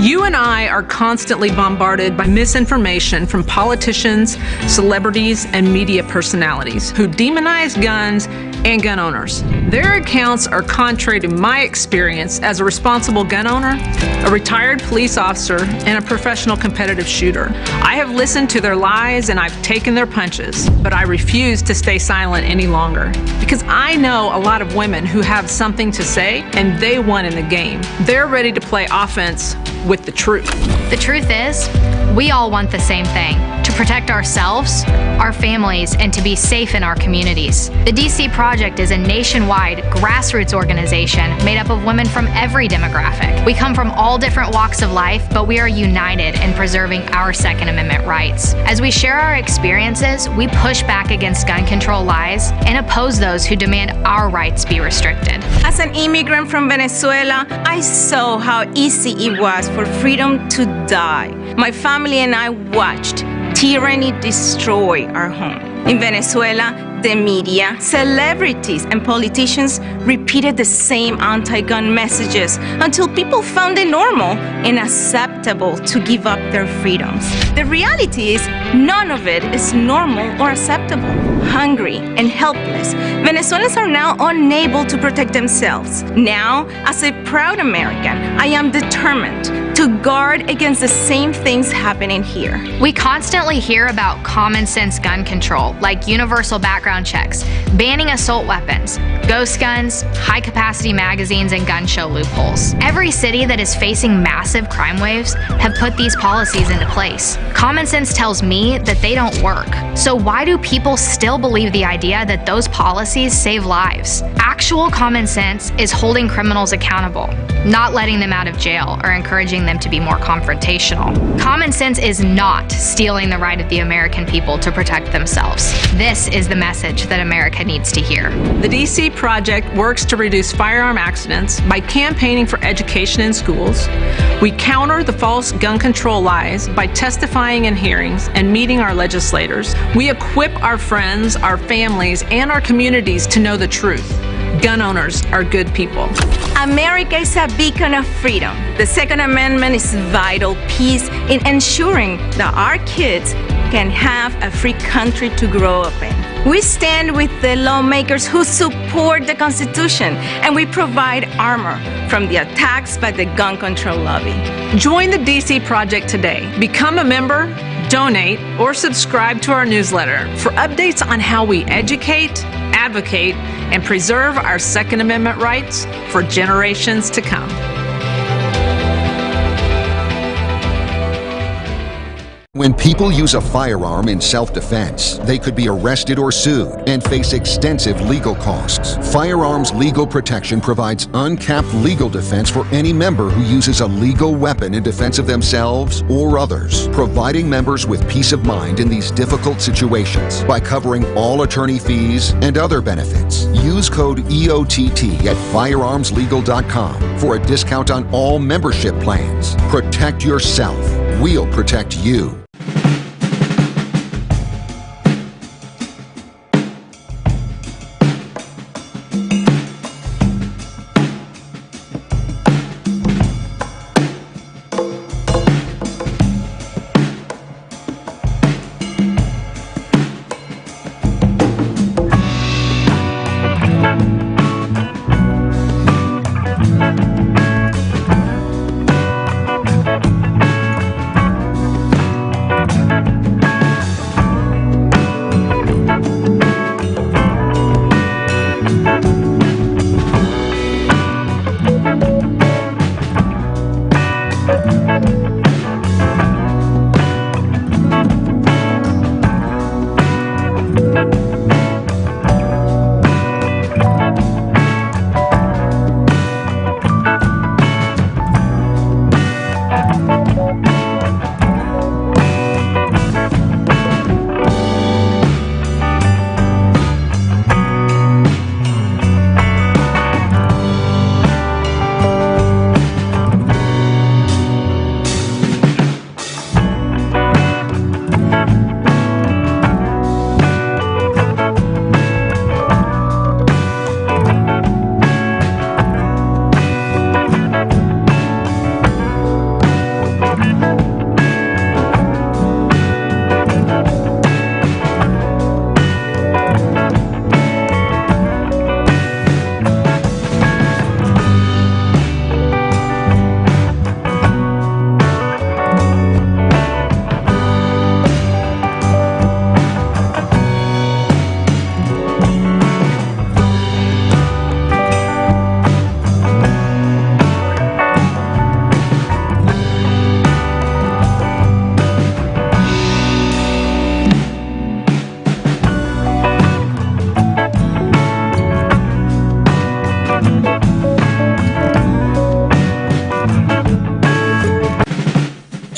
You and I are constantly bombarded by misinformation from politicians, celebrities, and media personalities who demonize guns and gun owners. Their accounts are contrary to my experience as a responsible gun owner, a retired police officer, and a professional competitive shooter. I have listened to their lies and I've taken their punches, but I refuse to stay silent any longer because I know a lot of women who have something to say and they won in the game. They're ready to play offense with the truth. The truth is, we all want the same thing: to protect ourselves, our families, and to be safe in our communities. The DC Project is a nationwide grassroots organization made up of women from every demographic. We come from all different walks of life, but we are united in preserving our Second Amendment rights. As we share our experiences, we push back against gun control lies and oppose those who demand our rights be restricted. As an immigrant from Venezuela, I saw how easy it was for freedom to die. My family and I watched tyranny destroy our home. In Venezuela, the media, celebrities, and politicians repeated the same anti-gun messages until people found it normal and acceptable to give up their freedoms. The reality is, none of it is normal or acceptable. Hungry and helpless, Venezuelans are now unable to protect themselves. Now, as a proud American, I am determined to guard against the same things happening here. We constantly hear about common sense gun control, like universal background checks, banning assault weapons, ghost guns, high-capacity magazines, and gun show loopholes. Every city that is facing massive crime waves have put these policies into place. Common sense tells me that they don't work. So why do people still believe the idea that those policies save lives? Actual common sense is holding criminals accountable, not letting them out of jail or encouraging them to be more confrontational. Common sense is not stealing the right of the American people to protect themselves. This is the message that America needs to hear. The DC Project works to reduce firearm accidents by campaigning for education in schools. We counter the false gun control lies by testifying in hearings and meeting our legislators. We equip our friends, our families, and our communities to know the truth. Gun owners are good people. America is a beacon of freedom. The Second Amendment is vital piece in ensuring that our kids can have a free country to grow up in. We stand with the lawmakers who support the Constitution, and we provide armor from the attacks by the gun control lobby. Join the DC Project today. Become a member, donate, or subscribe to our newsletter for updates on how we educate, advocate, and preserve our Second Amendment rights for generations to come. When people use a firearm in self-defense, they could be arrested or sued and face extensive legal costs. Firearms Legal Protection provides uncapped legal defense for any member who uses a legal weapon in defense of themselves or others, providing members with peace of mind in these difficult situations by covering all attorney fees and other benefits. Use code EOTT at firearmslegal.com for a discount on all membership plans. Protect yourself. We'll protect you.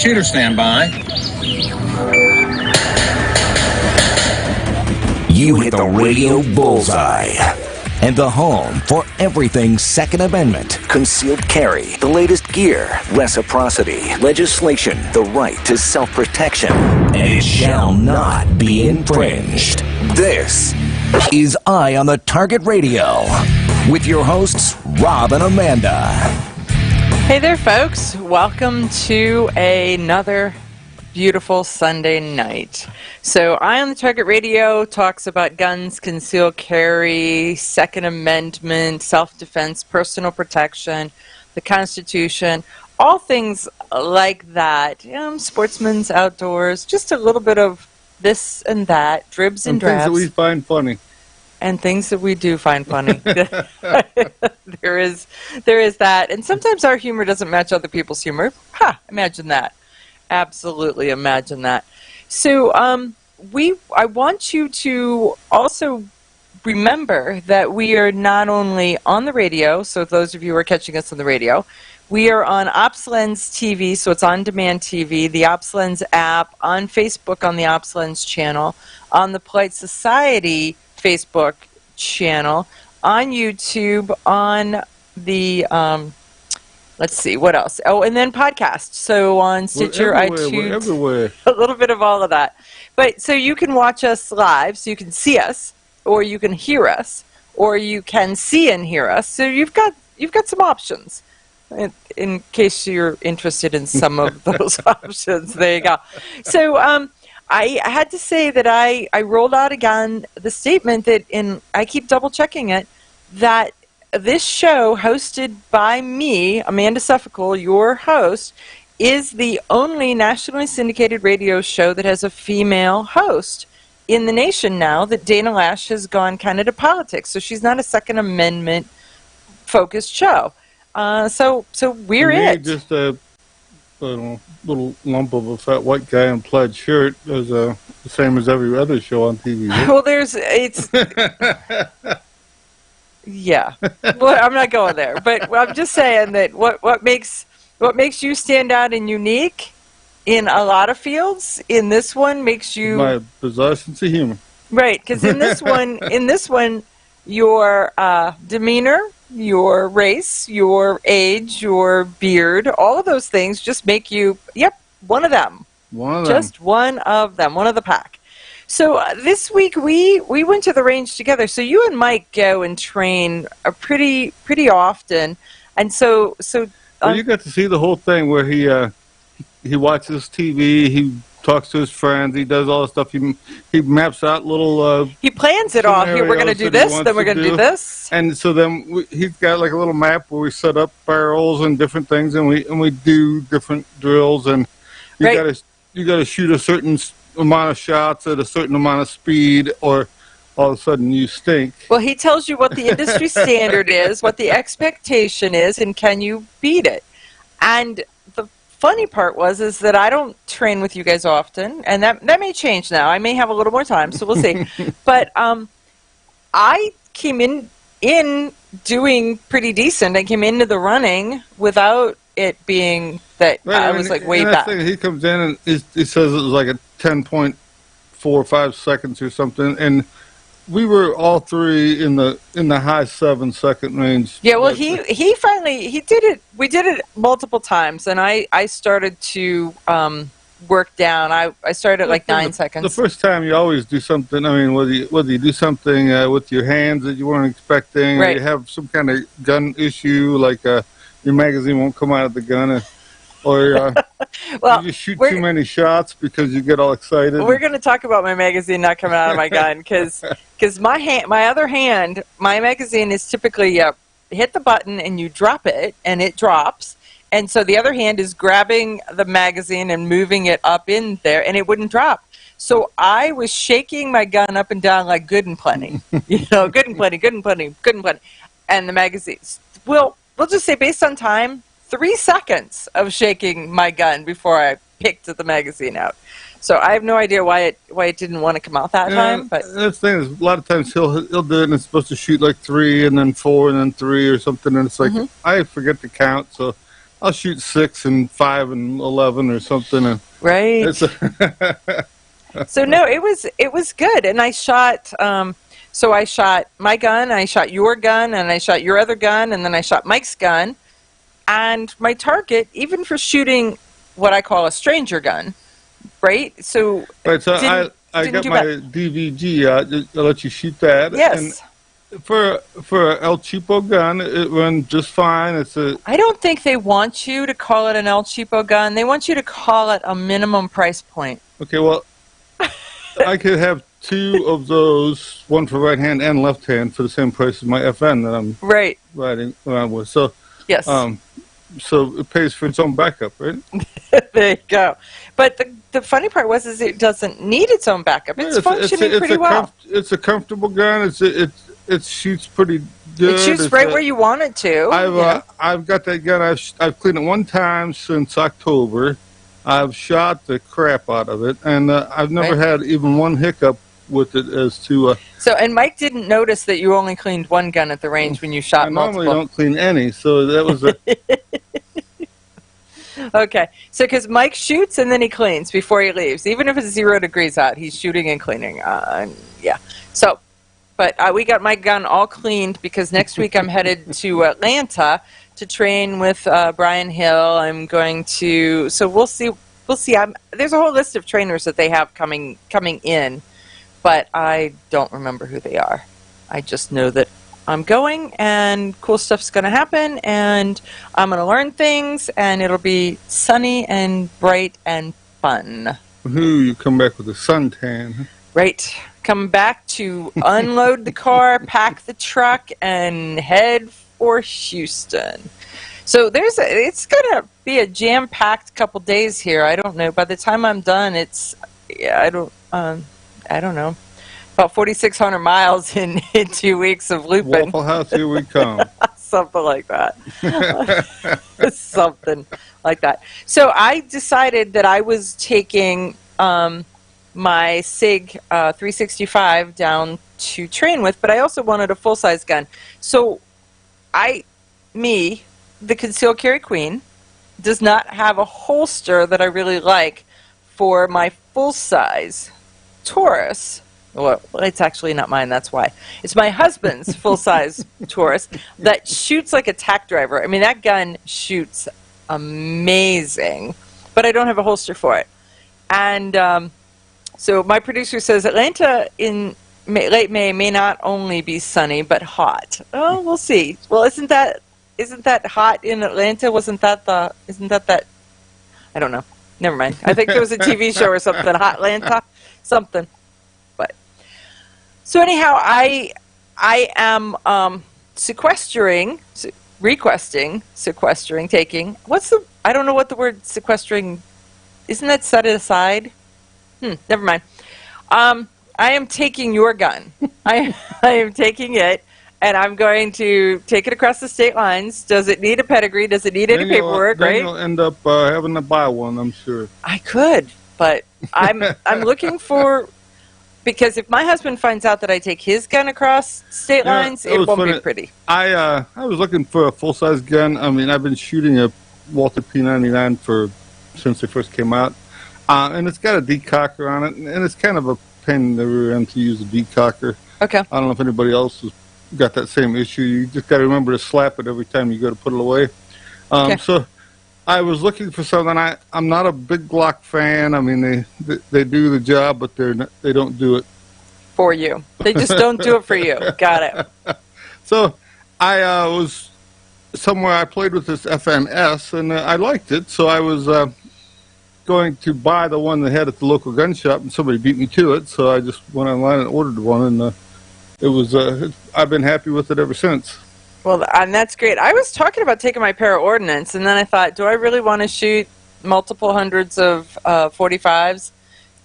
Shooter standby. You hit the radio bullseye. And the home for everything Second Amendment, concealed carry, the latest gear, reciprocity, legislation, the right to self-protection, and it shall not be infringed. This is Eye on the Target Radio with your hosts, Rob and Amanda. Hey there, folks. Welcome to another beautiful Sunday night. So Eye on the Target Radio talks about guns, concealed carry, Second Amendment, self-defense, personal protection, the Constitution, all things like that. Sportsman's outdoors, just a little bit of this and that, dribs and drabs. Things that we find funny. And things that we do find funny. There is that. And sometimes our humor doesn't match other people's humor. Imagine that. Absolutely imagine that. So I want you to also remember that we are not only on the radio, so those of you who are catching us on the radio, we are on OpsLens TV, so it's on-demand TV, the OpsLens app, on Facebook on the OpsLens channel, on the Polite Society Facebook channel, on YouTube, on the... let's see, what else? Oh, and then podcasts. So on Stitcher, iTunes. We're everywhere. A little bit of all of that. But so you can watch us live, so you can see us, or you can hear us, or you can see and hear us. So you've got some options in case you're interested in some of those options. There you go. So I had to say that I rolled out again the statement that, and I keep double checking it, that this show, hosted by me, Amanda Suffolk, your host, is the only nationally syndicated radio show that has a female host in the nation now, that Dana Lash has gone kind of to politics. So she's not a Second Amendment-focused show. So we're it. Just a little lump of a fat white guy in a plaid shirt is the same as every other show on TV. Right? Well, it's... Yeah, well, I'm not going there, but I'm just saying that what makes you stand out and unique in a lot of fields, in this one makes you my bizarre sense of humor. Right, because in this one, your demeanor, your race, your age, your beard, all of those things just make you one of them. Just one of them, one of the pack. So this week we went to the range together. So you and Mike go and train pretty often, and so. Well, you got to see the whole thing where he watches TV, he talks to his friends, he does all the stuff. He maps out little. He plans it all. Here we're going to do this, then we're going to do this, and so then he's got like a little map where we set up barrels and different things, and we do different drills, and you got to shoot a certain amount of shots at a certain amount of speed, or all of a sudden you stink. Well, he tells you what the industry standard is, what the expectation is, and can you beat it. And the funny part is that I don't train with you guys often, and that may change now. I may have a little more time, so we'll see. But I came in doing pretty decent. I came into the running without it being that I was like way back. He comes in and he says it was like a 10.45 seconds or something, and we were all three in the high 7-second range. Yeah, well, he did it. We did it multiple times, and I started to work down. I started at like 9 seconds. The first time you always do something. I mean, whether you do something with your hands that you weren't expecting, or you have some kind of gun issue, like your magazine won't come out of the gun, or well, you just shoot too many shots because you get all excited. We're going to talk about my magazine not coming out of my gun, because my other hand, my magazine is typically hit the button and you drop it and it drops, and so the other hand is grabbing the magazine and moving it up in there, and it wouldn't drop. So I was shaking my gun up and down like good and plenty, good and plenty, good and plenty, good and plenty, and the magazines. We'll just say, based on time, 3 seconds of shaking my gun before I picked the magazine out. So I have no idea why it didn't want to come out that time. But that's the thing is, a lot of times he'll do it and it's supposed to shoot like 3 and then 4 and then 3 or something, and it's like I forget to count, so I'll shoot 6 and 5 and 11 or something. And right. So no, it was good, and I shot. So I shot my gun, I shot your gun, and I shot your other gun, and then I shot Mike's gun. And my target, even for shooting what I call a stranger gun, right? So, right, so I got my DVG out. I'll let you shoot that. Yes. And for El Cheapo gun, it runs just fine. I don't think they want you to call it an El Cheapo gun. They want you to call it a minimum price point. Okay, well, I could have 2 of those, one for right hand and left hand, for the same price as my FN that I'm riding around with. So yes, so it pays for its own backup, right? There you go. But the funny part is it doesn't need its own backup. It's functioning pretty well. It's a comfortable gun. It shoots pretty good. It shoots right where you want it to. I've got that gun. I've cleaned it 1 time since October. I've shot the crap out of it, and I've never had even one hiccup with it as to... So, and Mike didn't notice that you only cleaned 1 gun at the range when you shot multiple. I normally don't clean any, so that was a... Okay, so because Mike shoots and then he cleans before he leaves. Even if it's 0 degrees out, he's shooting and cleaning. Yeah, so... But we got my gun all cleaned because next week I'm headed to Atlanta to train with Brian Hill. I'm going to, so we'll see. There's a whole list of trainers that they have coming in, but I don't remember who they are. I just know that I'm going and cool stuff's going to happen, and I'm going to learn things, and it'll be sunny and bright and fun. You come back with a suntan. Right. Come back to unload the car, pack the truck, and head for Houston. So it's going to be a jam-packed couple days here. I don't know. By the time I'm done, I don't know, about 4,600 miles in 2 weeks of looping. Waffle House, here we come. Something like that. Something like that. So I decided that I was taking... my SIG 365 down to train with, but I also wanted a full-size gun. So the concealed carry queen, does not have a holster that I really like for my full-size Taurus. Well, it's actually not mine, that's why. It's my husband's full-size Taurus that shoots like a tack driver. I mean, that gun shoots amazing, but I don't have a holster for it. And so my producer says Atlanta in late May may not only be sunny but hot. Oh, we'll see. Well, isn't that hot in Atlanta? Isn't that? I don't know. Never mind. I think there was a TV show or something. Hot Atlanta, something. But so anyhow, I am taking. I don't know what the word sequestering. Isn't that set it aside? Never mind. I am taking your gun. I am taking it, and I'm going to take it across the state lines. Does it need a pedigree? Does it need any paperwork? Then right? You'll end up having to buy one, I'm sure. I could, but I'm looking for, because if my husband finds out that I take his gun across state lines, it won't be pretty. I was looking for a full size gun. I mean, I've been shooting a Walther P99 since they first came out. And it's got a decocker on it, and it's kind of a pain in the rear end to use a decocker. Okay. I don't know if anybody else has got that same issue. You just got to remember to slap it every time you go to put it away. Okay. So I was looking for something. I'm not a big Glock fan. I mean, they do the job, but they don't do it for you. They just don't do it for you. Got it. So I was somewhere. I played with this FNS, and I liked it. So I was going to buy the one they had at the local gun shop, and somebody beat me to it, so I just went online and ordered one, and it was I've been happy with it ever since. Well, and that's great. I was talking about taking my para ordnance, and then I thought, do I really want to shoot multiple hundreds of 45s?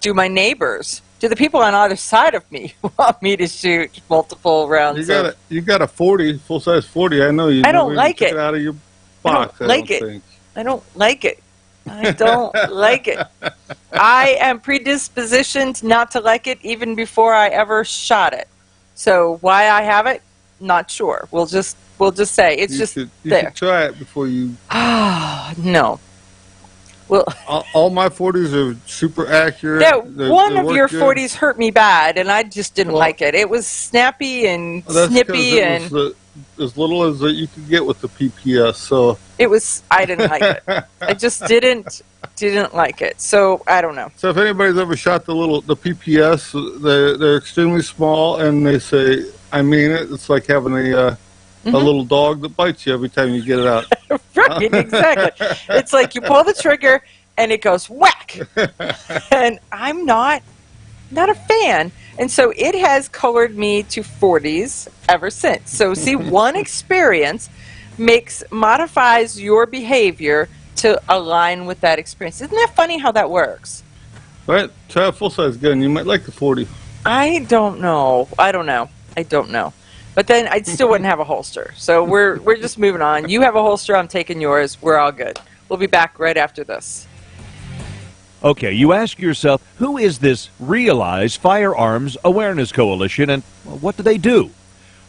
Do my neighbors, do the people on either side of me want me to shoot multiple rounds? You got a 40, full-size 40. I know you. I don't like it. Out of your box. I don't like it. I don't like it. I don't like it. I am predispositioned not to like it even before I ever shot it. So why I have it? not sure. We'll just say it's You just should there. try it before you. No. Well, all my 40s are super accurate. yeah, one they of work your good. 40s hurt me bad, and I just didn't like it. It was snappy and Well, that's snippy, because and it was as little as you could get with the PPS. So I didn't like it. I just didn't like it. So I don't know. So if anybody's ever shot the PPS, they're extremely small, and they say, "I mean it." It's like having a little dog that bites you every time you get it out. Right, exactly. It's like you pull the trigger and it goes whack. And I'm not a fan. And so it has colored me to 40s ever since. So see, one experience modifies your behavior to align with that experience. Isn't that funny how that works? Right? Try a full-size gun. You might like the 40. I don't know. But then I still wouldn't have a holster. So we're just moving on. You have a holster, I'm taking yours. We're all good. We'll be back right after this. Okay, you ask yourself, who is this Realize Firearms Awareness Coalition, and what do they do?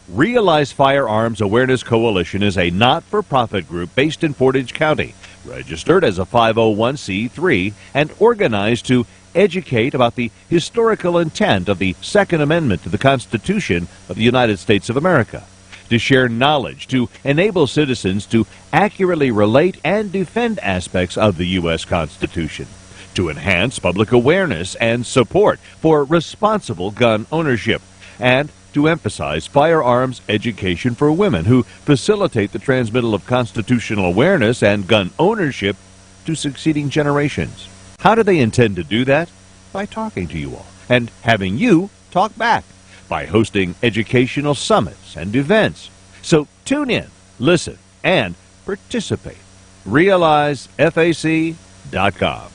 Realize Firearms Awareness Coalition is a not-for-profit group based in Portage County, registered as a 501c3, and organized to educate about the historical intent of the Second Amendment to the Constitution of the United States of America, to share knowledge, to enable citizens to accurately relate and defend aspects of the U.S. Constitution, to enhance public awareness and support for responsible gun ownership, and to emphasize firearms education for women who facilitate the transmittal of constitutional awareness and gun ownership to succeeding generations. How do they intend to do that? By talking to you all and having you talk back, by hosting educational summits and events. So tune in, listen, and participate. RealizeFAC.com.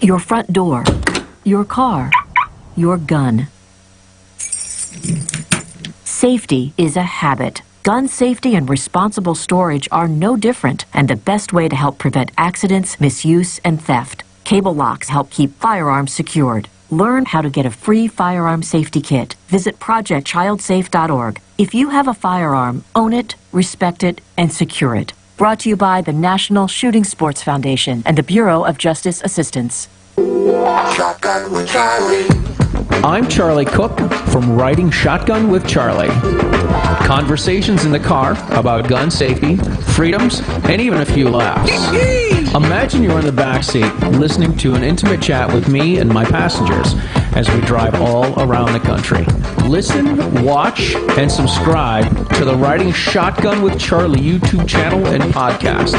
Your front door, your car, your gun. Safety is a habit. Gun safety and responsible storage are no different, and the best way to help prevent accidents, misuse, and theft. Cable locks help keep firearms secured. Learn how to get a free firearm safety kit. Visit ProjectChildSafe.org. If you have a firearm, own it, respect it, and secure it. Brought to you by the National Shooting Sports Foundation and the Bureau of Justice Assistance. Shotgun with Charlie. I'm Charlie Cook from Riding Shotgun with Charlie. Conversations in the car about gun safety, freedoms, and even a few laughs. Imagine you're in the back seat listening to an intimate chat with me and my passengers as we drive all around the country. Listen, watch, and subscribe to the Riding Shotgun with Charlie YouTube channel and podcast.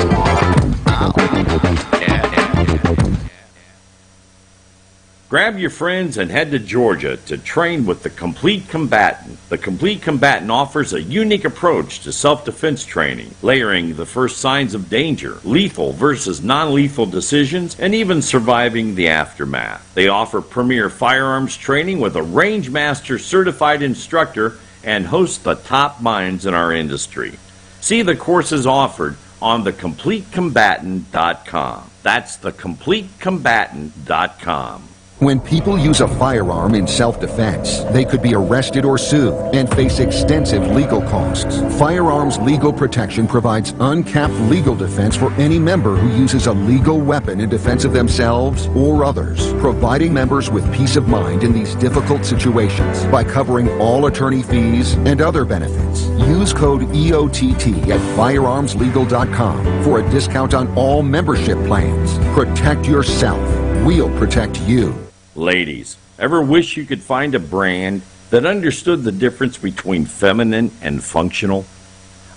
Grab your friends and head to Georgia to train with the Complete Combatant. The Complete Combatant offers a unique approach to self-defense training, layering the first signs of danger, lethal versus non-lethal decisions, and even surviving the aftermath. They offer premier firearms training with a Rangemaster certified instructor and host the top minds in our industry. See the courses offered on thecompletecombatant.com. That's thecompletecombatant.com. When people use a firearm in self-defense, they could be arrested or sued and face extensive legal costs. Firearms Legal Protection provides uncapped legal defense for any member who uses a legal weapon in defense of themselves or others, providing members with peace of mind in these difficult situations by covering all attorney fees and other benefits. Use code EOTT at firearmslegal.com for a discount on all membership plans. Protect yourself. We'll protect you. Ladies, ever wish you could find a brand that understood the difference between feminine and functional?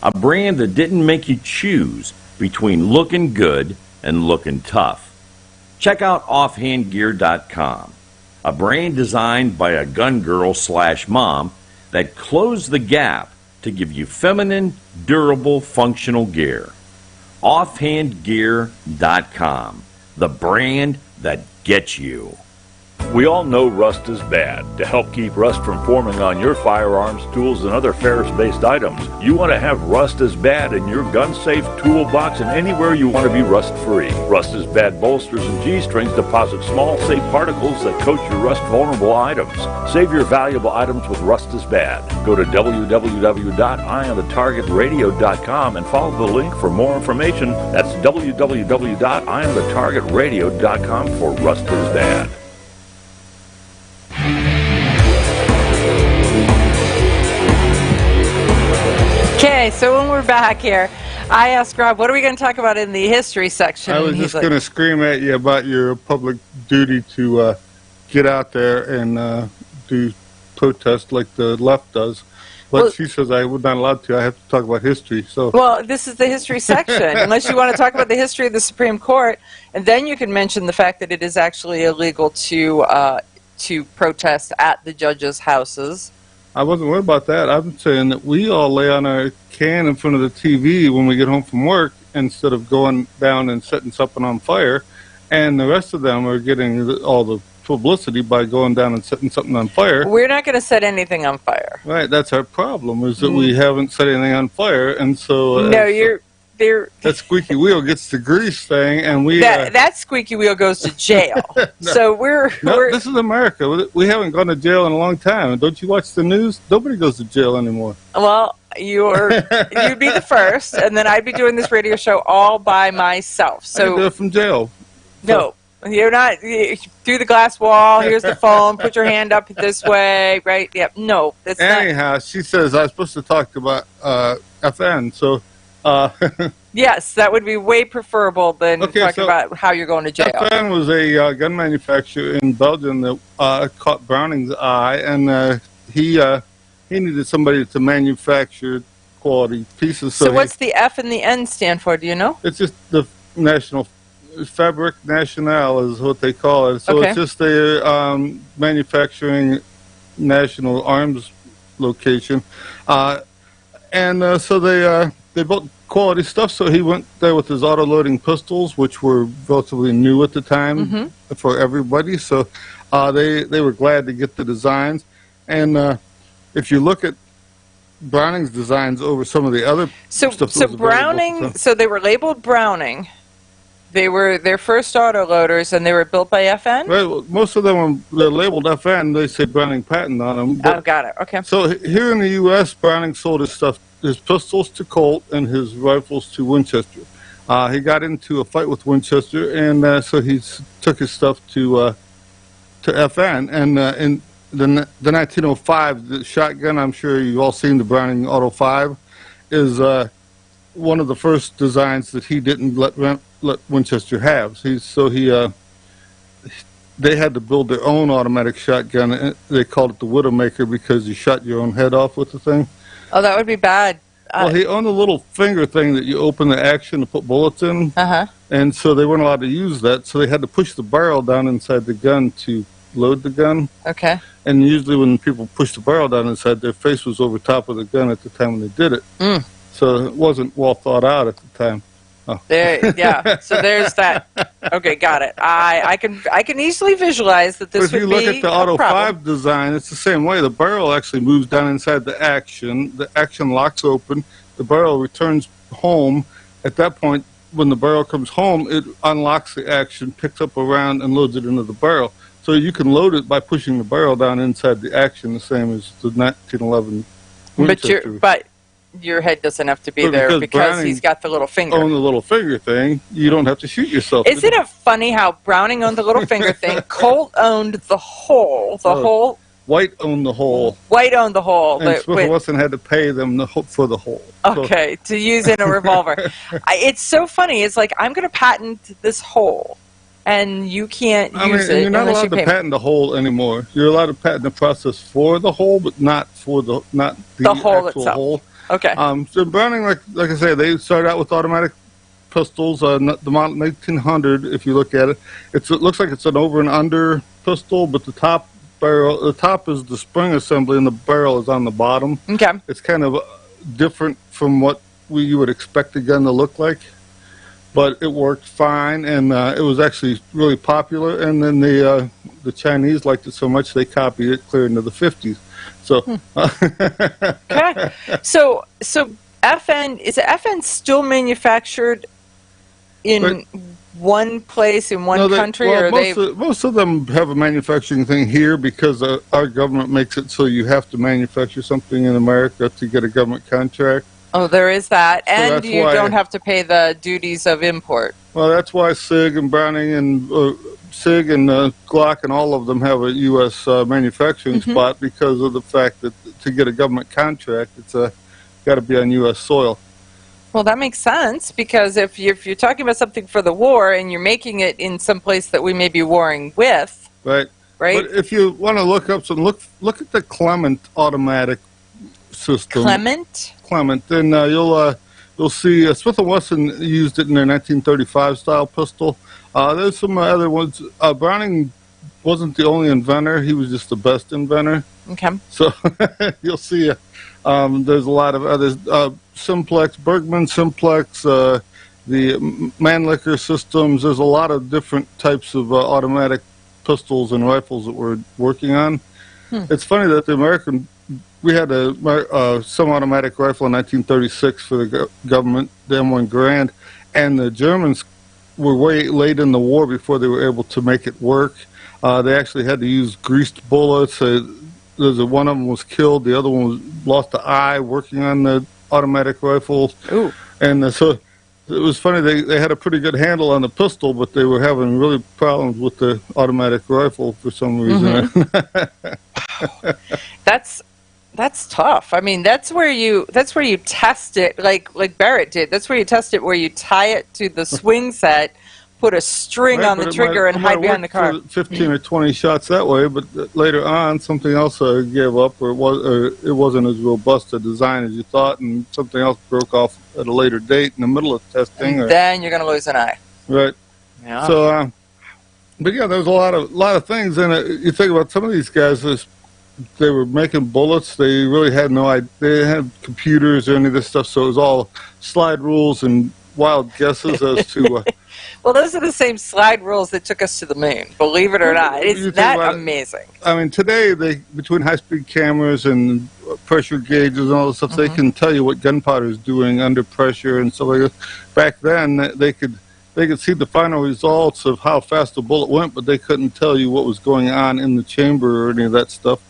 A brand that didn't make you choose between looking good and looking tough? Check out offhandgear.com, a brand designed by a gun girl / mom that closed the gap to give you feminine, durable, functional gear. Offhandgear.com, the brand that gets you. We all know rust is bad. To help keep rust from forming on your firearms, tools, and other ferrous-based items, you want to have Rust is Bad in your gun-safe toolbox and anywhere you want to be rust-free. Rust is Bad bolsters and G-strings deposit small, safe particles that coat your rust-vulnerable items. Save your valuable items with Rust is Bad. Go to www.eyeonthetargetradio.com and follow the link for more information. That's www.eyeonthetargetradio.com for Rust is Bad. Okay, so when we're back here, I asked Rob, what are we going to talk about in the history section? I was just going to scream at you about your public duty to get out there and do protest like the left does. But she says I was not allowed to. I have to talk about history. So well, this is the history section. Unless you want to talk about the history of the Supreme Court, and then you can mention the fact that it is actually illegal to protest at the judges' houses. I wasn't worried about that. I'm saying that we all lay on our can in front of the TV when we get home from work instead of going down and setting something on fire. And the rest of them are getting all the publicity by going down and setting something on fire. We're not going to set anything on fire. Right, that's our problem, is that we haven't set anything on fire. And so... no, that squeaky wheel gets the grease thing, and we... That squeaky wheel goes to jail. No, so we're... This is America. We haven't gone to jail in a long time. Don't you watch the news? Nobody goes to jail anymore. Well, you'd be the first, and then I'd be doing this radio show all by myself. So I can do it from jail. No, you're not... through the glass wall, here's the phone, put your hand up this way, right? Yep. No, that's not... Anyhow, she says I was supposed to talk about FN, so... yes, that would be way preferable than talking about how you're going to jail. FN was a gun manufacturer in Belgium that caught Browning's eye, and he needed somebody to manufacture quality pieces. So what's the F and the N stand for? Do you know? It's just the National Fabrique Nationale is what they call it. So it's just a manufacturing national arms location, and so they built quality stuff. So he went there with his auto-loading pistols, which were relatively new at the time for everybody. So they were glad to get the designs. And if you look at Browning's designs over some of the other stuff, so Browning, so they were labeled Browning. They were their first autoloaders, and they were built by FN? Right. Well, most of them, they're labeled FN. They say Browning patent on them. Oh, got it. Okay. So here in the U.S., Browning sold his stuff, his pistols to Colt and his rifles to Winchester. He got into a fight with Winchester, and so he took his stuff to FN. And in the 1905, the shotgun, I'm sure you've all seen the Browning Auto 5, is one of the first designs that he didn't let Winchester have. They had to build their own automatic shotgun. They called it the Widowmaker because you shot your own head off with the thing. Oh, that would be bad. Well, he owned a little finger thing that you open the action to put bullets in. And so they weren't allowed to use that, so they had to push the barrel down inside the gun to load the gun. Okay. And usually when people push the barrel down inside, their face was over top of the gun at the time when they did it. So it wasn't well thought out at the time. Oh. Yeah. So there's that. Okay, got it. I can easily visualize that this would be. If you look at the Auto 5 design, it's the same way. The barrel actually moves down inside the action. The action locks open. The barrel returns home. At that point, when the barrel comes home, it unlocks the action, picks up a round, and loads it into the barrel. So you can load it by pushing the barrel down inside the action, the same as the 1911 Winchester. But your head doesn't have to be there because he's got the little finger. Own the little finger thing. You don't have to shoot yourself. Isn't it funny how Browning owned the little finger thing? Colt owned the hole. Hole. White owned the hole. White owned the hole. And Smith & Wesson had to pay them for the hole. Okay, to use in a revolver. It's so funny. It's like, I'm going to patent this hole, and you can't use it. You're not allowed to patent the hole anymore. You're allowed to patent the process for the hole, but not for the hole actual itself. hole. Okay. So Browning, like I say, they started out with automatic pistols. The model 1900, if you look at it, it looks like it's an over and under pistol, but the top is the spring assembly, and the barrel is on the bottom. Okay. It's kind of different from what you would expect a gun to look like. but it worked fine, and it was actually really popular. And then the Chinese liked it so much they copied it clear into the 50s. So, okay. So FN, is FN still manufactured in one place in one country, or most of them have a manufacturing thing here because our government makes it so you have to manufacture something in America to get a government contract. Oh, there is that, So and that's you why- don't have to pay the duties of import. Well, that's why SIG and Browning and SIG and Glock and all of them have a U.S. Manufacturing spot because of the fact that to get a government contract, it's got to be on U.S. soil. Well, that makes sense, because if you're talking about something for the war and you're making it in some place that we may be warring with, right? But if you want to look up some, look at the Clement automatic system. Clement, and you'll see Smith & Wesson used it in their 1935 style pistol. There's some other ones. Browning wasn't the only inventor; he was just the best inventor. Okay. So you'll see. There's a lot of others. Simplex, Bergman Simplex, the Mannlicher systems. There's a lot of different types of automatic pistols and rifles that we're working on. It's funny that we had a semi-automatic rifle in 1936 for the government, the M1 Garand, and the Germans were way late in the war before they were able to make it work. They actually had to use greased bullets. One of them was killed. The other one lost an eye working on the automatic rifles. Ooh. And so it was funny. They had a pretty good handle on the pistol, but they were having really problems with the automatic rifle for some reason. That's tough. I mean, that's where you test it, like Barrett did. That's where you test it, where you tie it to the swing set, put a string on the trigger, and hide behind the car. 15 or 20 shots that way, but later on, something else gave up, or it wasn't as robust a design as you thought, and something else broke off at a later date in the middle of testing. Then you're going to lose an eye. Right. Yeah. So, but yeah, there's a lot of things, and you think about some of these guys. They were making bullets. They really had no idea. They didn't have computers or any of this stuff, so it was all slide rules and wild guesses as to. Well, those are the same slide rules that took us to the moon. Believe it or not, it's that amazing. I mean, today between high-speed cameras and pressure gauges and all this stuff, they can tell you what gunpowder is doing under pressure and stuff like that. Back then, they could see the final results of how fast the bullet went, but they couldn't tell you what was going on in the chamber or any of that stuff.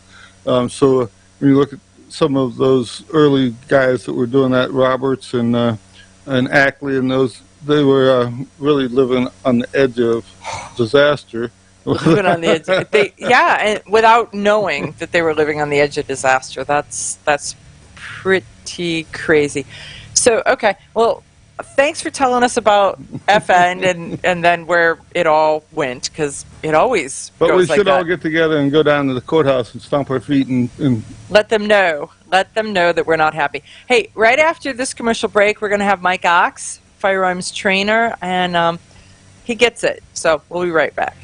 So when you look at some of those early guys that were doing that, Roberts and Ackley and those, they were really living on the edge of disaster. Living on the edge, and without knowing that they were living on the edge of disaster. That's pretty crazy. So, okay, well, thanks for telling us about FN and then where it all went, because it always But goes we should like all that. get together and go down to the courthouse and stomp our feet and Let them know that we're not happy. Hey, right after this commercial break, we're going to have Mike Ox, firearms trainer, and he gets it. So we'll be right back.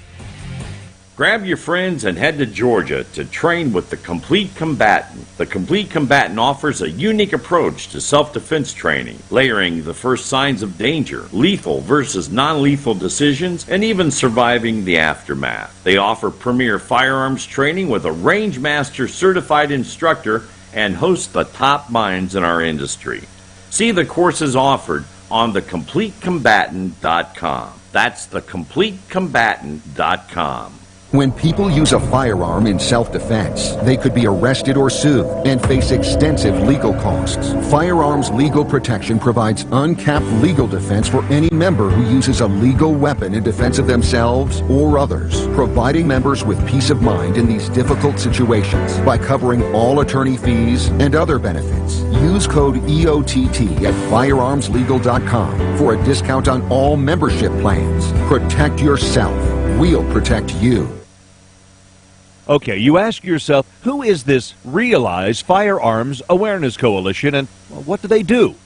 Grab your friends and head to Georgia to train with the Complete Combatant. The Complete Combatant offers a unique approach to self-defense training, layering the first signs of danger, lethal versus non-lethal decisions, and even surviving the aftermath. They offer premier firearms training with a Rangemaster certified instructor and host the top minds in our industry. See the courses offered on thecompletecombatant.com. That's thecompletecombatant.com. When people use a firearm in self-defense, they could be arrested or sued and face extensive legal costs. Firearms Legal Protection provides uncapped legal defense for any member who uses a legal weapon in defense of themselves or others, providing members with peace of mind in these difficult situations by covering all attorney fees and other benefits. Use code EOTT at firearmslegal.com for a discount on all membership plans. Protect yourself. We'll protect you. Okay, you ask yourself, who is this Realize Firearms Awareness Coalition, and what do they do?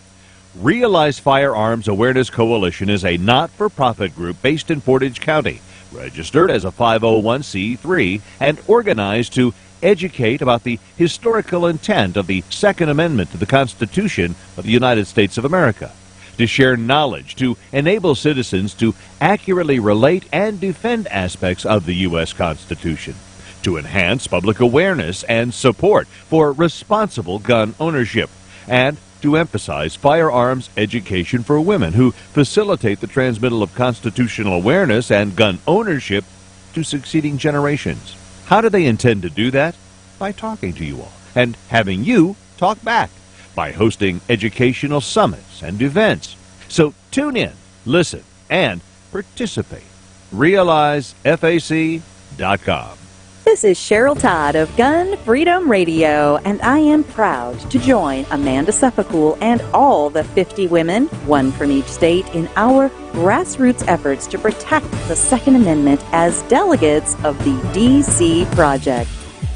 Realize Firearms Awareness Coalition is a not-for-profit group based in Portage County, registered as a 501c3, and organized to educate about the historical intent of the Second Amendment to the Constitution of the United States of America. to share knowledge, to enable citizens to accurately relate and defend aspects of the U.S. Constitution, to enhance public awareness and support for responsible gun ownership, and to emphasize firearms education for women who facilitate the transmittal of constitutional awareness and gun ownership to succeeding generations. How do they intend to do that? By talking to you all and having you talk back, by hosting educational summits and events. So tune in, listen, and participate. RealizeFAC.com. This is Cheryl Todd of Gun Freedom Radio, and I am proud to join Amanda Suffolcool and all the 50 women, one from each state, in our grassroots efforts to protect the Second Amendment as delegates of the DC Project.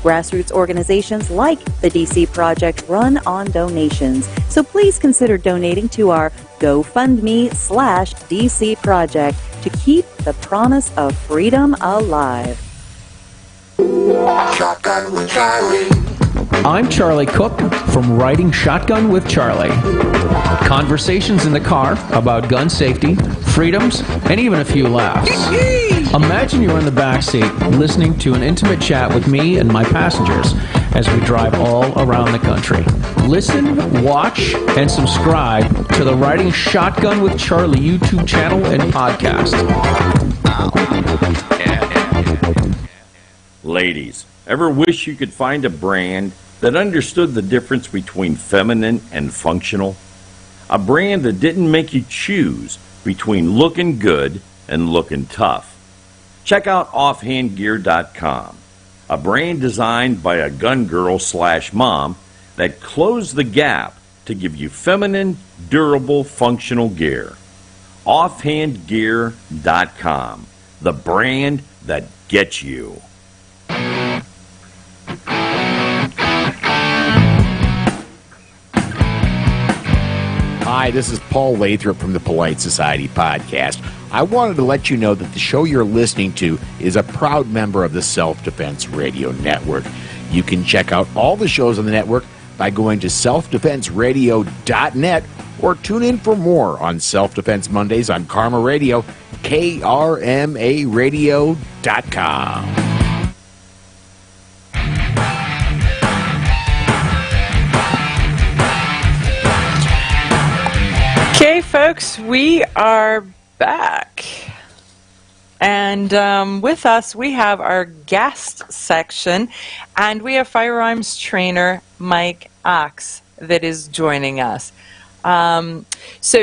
Grassroots organizations like the DC Project run on donations, so please consider donating to our GoFundMe/DC Project to keep the promise of freedom alive. Shotgun with Charlie. I'm Charlie Cook from Writing Shotgun with Charlie. Conversations in the car about gun safety, freedoms, and even a few laughs. Imagine you're in the back seat listening to an intimate chat with me and my passengers as we drive all around the country. Listen, watch, and subscribe to the Writing Shotgun with Charlie YouTube channel and podcast. Ladies, ever wish you could find a brand that understood the difference between feminine and functional? A brand that didn't make you choose between looking good and looking tough. Check out offhandgear.com, a brand designed by a gun girl/mom that closed the gap to give you feminine, durable, functional gear. Offhandgear.com, the brand that gets you. Hi, this is Paul Lathrop from the Polite Society podcast. I wanted to let you know that the show you're listening to is a proud member of the Self-Defense Radio Network. You can check out all the shows on the network by going to selfdefenseradio.net or tune in for more on Self-Defense Mondays on Karma Radio, KRMAradio.com. Okay, folks, we are back. And with us, we have our guest section, and we have firearms trainer Mike Ox that is joining us. So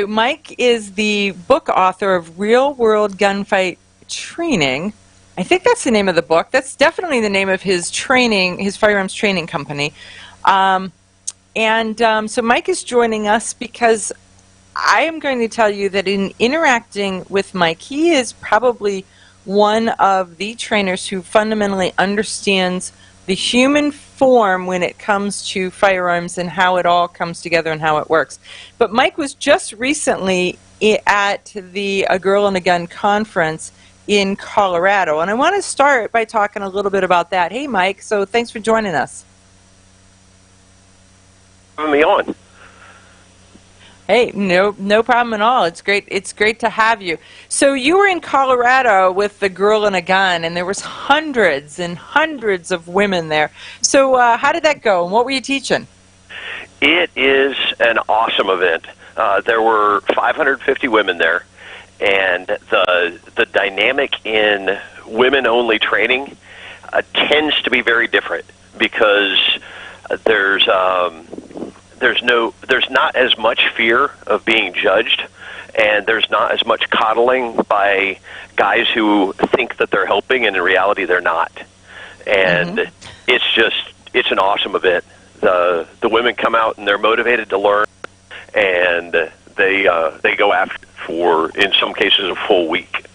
Mike is the book author of Real World Gunfight Training. I think that's the name of the book. That's definitely the name of his training, his firearms training company. So Mike is joining us because I am going to tell you that in interacting with Mike, he is probably one of the trainers who fundamentally understands the human form when it comes to firearms and how it all comes together and how it works. But Mike was just recently at the A Girl and a Gun conference in Colorado, and I want to start by talking a little bit about that. Hey, Mike, so thanks for joining us. Having me on. Hey, no problem at all. It's great to have you. So you were in Colorado with the Girl and a Gun, and there was hundreds and hundreds of women there. So how did that go, and what were you teaching? It is an awesome event. There were 550 women there, and the dynamic in women-only training tends to be very different because there's not as much fear of being judged, and there's not as much coddling by guys who think that they're helping and in reality they're not. And it's an awesome event. The women come out and they're motivated to learn, and they go after it for, in some cases, a full week.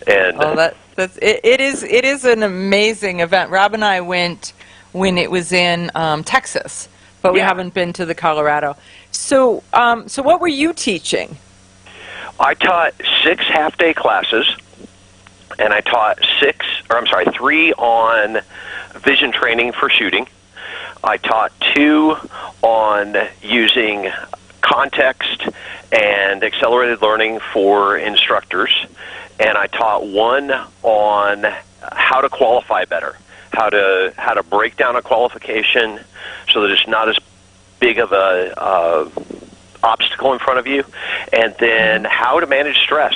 And it is an amazing event. Rob and I went when it was in Texas. But we haven't been to the Colorado. So what were you teaching? I taught 6 half-day classes, and I taught 3 on vision training for shooting. I taught 2 on using context and accelerated learning for instructors, and I taught one on how to qualify better, how to break down a qualification so that it's not as big of a obstacle in front of you, and then how to manage stress.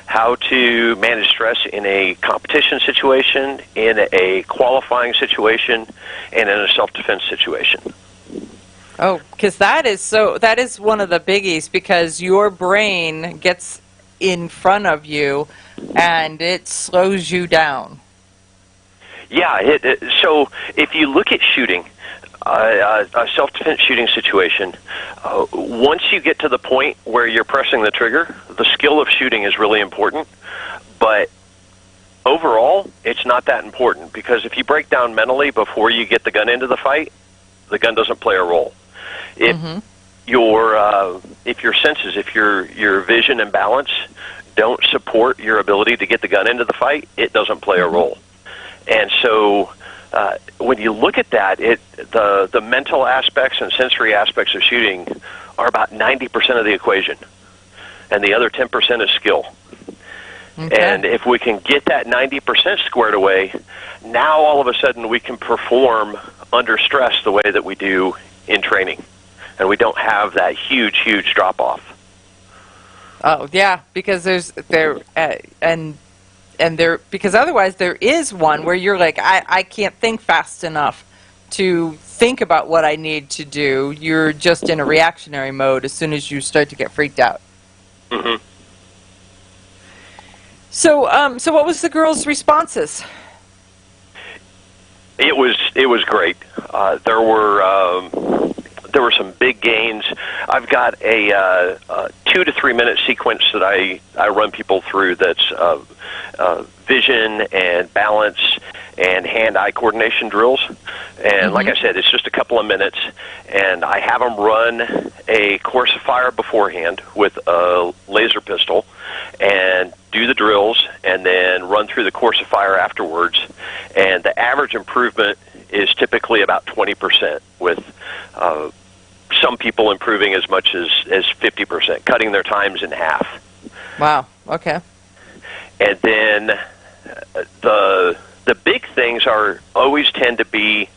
How to manage stress in a competition situation, in a qualifying situation, and in a self-defense situation. Oh, because that is one of the biggies, because your brain gets in front of you and it slows you down. Yeah, so if you look at shooting, a self-defense shooting situation, once you get to the point where you're pressing the trigger, the skill of shooting is really important, but overall, it's not that important, because if you break down mentally before you get the gun into the fight, the gun doesn't play a role. If your senses, if your vision and balance don't support your ability to get the gun into the fight, it doesn't play a role. And so when you look at that, the mental aspects and sensory aspects of shooting are about 90% of the equation, and the other 10% is skill. Okay. And if we can get that 90% squared away, now all of a sudden we can perform under stress the way that we do in training, and we don't have that huge drop-off. Oh yeah, because because otherwise there is one where you're like, I can't think fast enough to think about what I need to do. You're just in a reactionary mode as soon as you start to get freaked out. Mm-hmm. So what was the girls' responses? It was great. There were some big gains. I've got a 2 to 3 minute sequence that I run people through that's vision and balance and hand-eye coordination drills. And like I said, it's just a couple of minutes, and I have them run a course of fire beforehand with a laser pistol and do the drills, and then run through the course of fire afterwards. And the average improvement is typically about 20%, with some people improving as much as 50%, cutting their times in half. Wow, okay. And then the big things always tend to be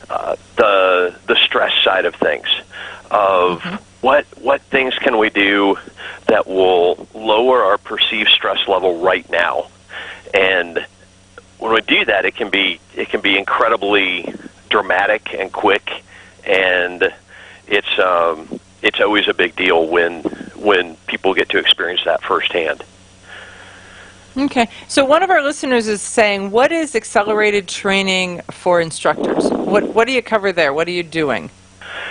the stress side of things, of what things can we do that will lower our perceived stress level right now. And when we do that, it can be incredibly dramatic and quick, and it's always a big deal when people get to experience that firsthand. Okay, so one of our listeners is saying, what is accelerated training for instructors? What do you cover there? What are you doing?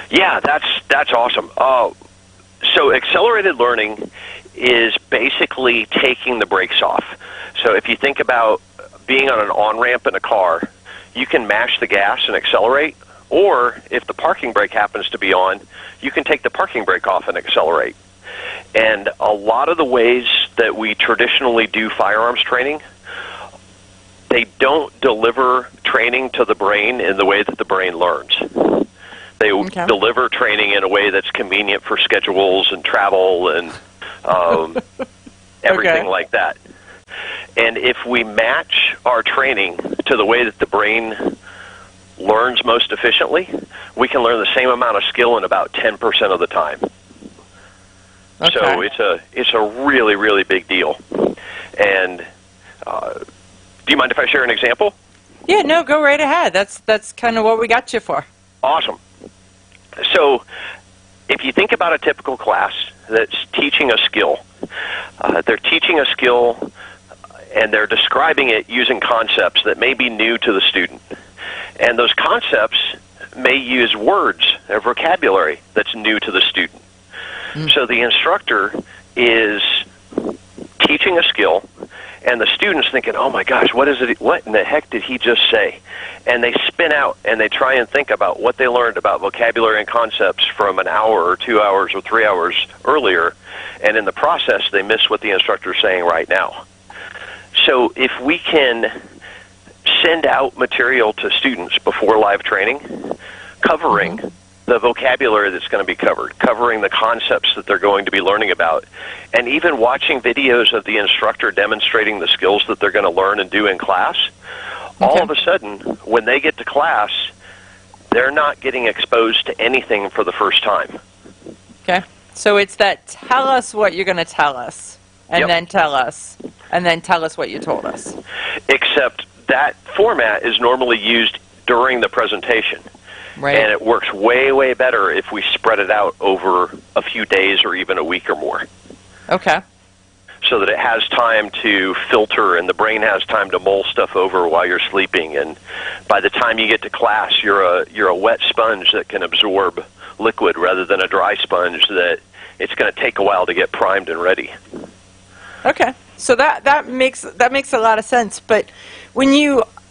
Yeah, that's awesome. So accelerated learning is basically taking the brakes off. So if you think about being on an on-ramp in a car, you can mash the gas and accelerate, or if the parking brake happens to be on, you can take the parking brake off and accelerate. And a lot of the ways that we traditionally do firearms training, they don't deliver training to the brain in the way that the brain learns. They deliver training in a way that's convenient for schedules and travel and everything like that. And if we match our training to the way that the brain learns most efficiently, we can learn the same amount of skill in about 10% of the time. Okay. So it's a really, really big deal. And do you mind if I share an example? Yeah, no, go right ahead. That's kind of what we got you for. Awesome. So if you think about a typical class that's teaching a skill, they're teaching a skill and they're describing it using concepts that may be new to the student. And those concepts may use words or vocabulary that's new to the student. So the instructor is teaching a skill, and the student's thinking, oh my gosh, what in the heck did he just say? And they spin out and they try and think about what they learned about vocabulary and concepts from an hour or 2 hours or 3 hours earlier, and in the process they miss what the instructor's saying right now. So if we can send out material to students before live training covering the vocabulary that's going to be covered, covering the concepts that they're going to be learning about, and even watching videos of the instructor demonstrating the skills that they're going to learn and do in class. All of a sudden, when they get to class, they're not getting exposed to anything for the first time. Okay. So it's that tell us what you're going to tell us, and then tell us, and then tell us what you told us. Except that format is normally used during the presentation. Right. And it works way, way better if we spread it out over a few days or even a week or more. Okay. So that it has time to filter and the brain has time to mull stuff over while you're sleeping. And by the time you get to class, you're a wet sponge that can absorb liquid rather than a dry sponge that it's going to take a while to get primed and ready. Okay. So that makes a lot of sense. But when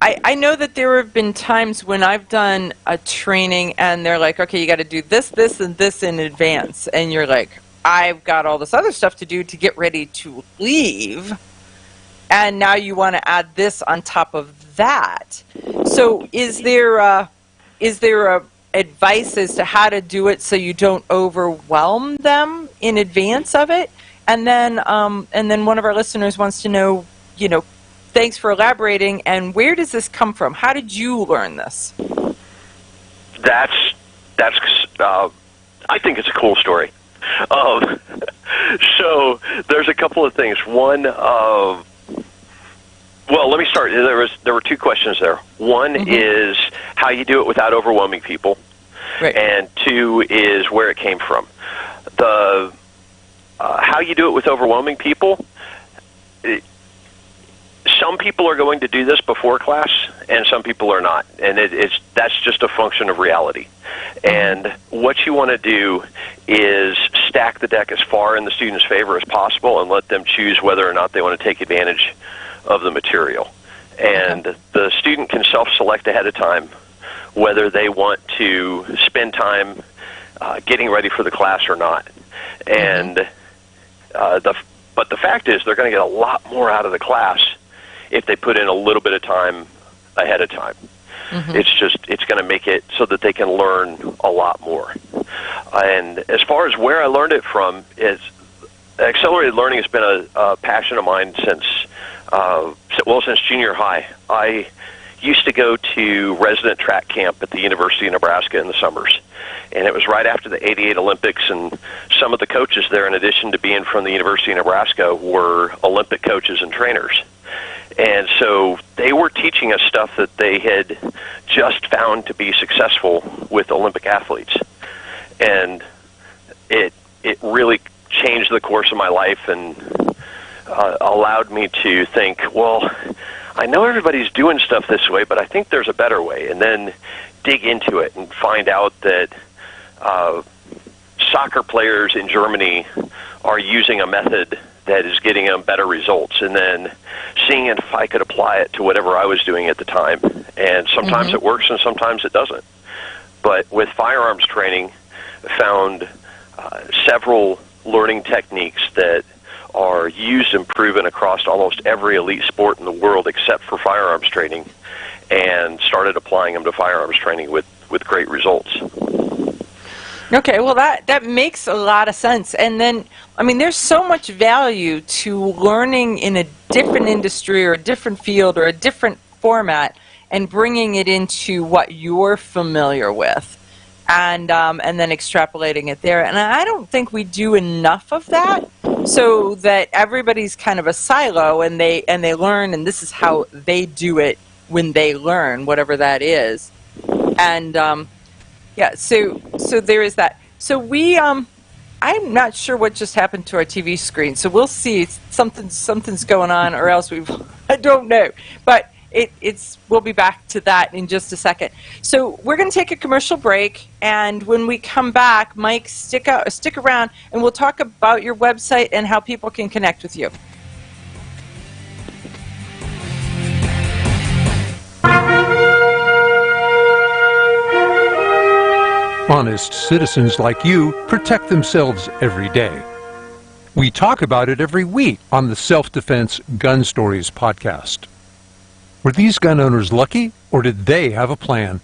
I know that there have been times when I've done a training and they're like, okay, you got to do this, this, and this in advance. And you're like, I've got all this other stuff to do to get ready to leave. And now you want to add this on top of that. So is there a advice as to how to do it so you don't overwhelm them in advance of it? And then one of our listeners wants to know, thanks for elaborating, and where does this come from? How did you learn this? That's I think it's a cool story. So there's a couple of things. One, well, let me start. There were two questions there. One is how you do it without overwhelming people, and two is where it came from. The how you do it with overwhelming people. Some people are going to do this before class, and some people are not, and that's just a function of reality. And what you want to do is stack the deck as far in the student's favor as possible and let them choose whether or not they want to take advantage of the material. And the student can self-select ahead of time whether they want to spend time getting ready for the class or not. And but the fact is they're going to get a lot more out of the class if they put in a little bit of time ahead of time. It's going to make it so that they can learn a lot more. And as far as where I learned it from, accelerated learning has been a passion of mine since junior high. I used to go to resident track camp at the University of Nebraska in the summers. And it was right after the '88 Olympics, and some of the coaches there, in addition to being from the University of Nebraska, were Olympic coaches and trainers. And so they were teaching us stuff that they had just found to be successful with Olympic athletes. And it really changed the course of my life and allowed me to think, well, I know everybody's doing stuff this way, but I think there's a better way. And then dig into it and find out that soccer players in Germany are using a method that is getting them better results, and then seeing if I could apply it to whatever I was doing at the time. And sometimes it works and sometimes it doesn't. But with firearms training, I found several learning techniques that are used and proven across almost every elite sport in the world except for firearms training, and started applying them to firearms training with great results. Okay, well, that makes a lot of sense. And then, I mean, there's so much value to learning in a different industry or a different field or a different format and bringing it into what you're familiar with, and then extrapolating it there. And I don't think we do enough of that, so that everybody's kind of a silo, and they learn, and this is how they do it when they learn, whatever that is. And yeah, so there is that. So I'm not sure what just happened to our TV screen. So we'll see. Something's going on, or else I don't know. But we'll be back to that in just a second. So we're going to take a commercial break, and when we come back, Mike, stick around, and we'll talk about your website and how people can connect with you. Honest citizens like you protect themselves every day. We talk about it every week on the Self-Defense Gun Stories podcast. Were these gun owners lucky, or did they have a plan?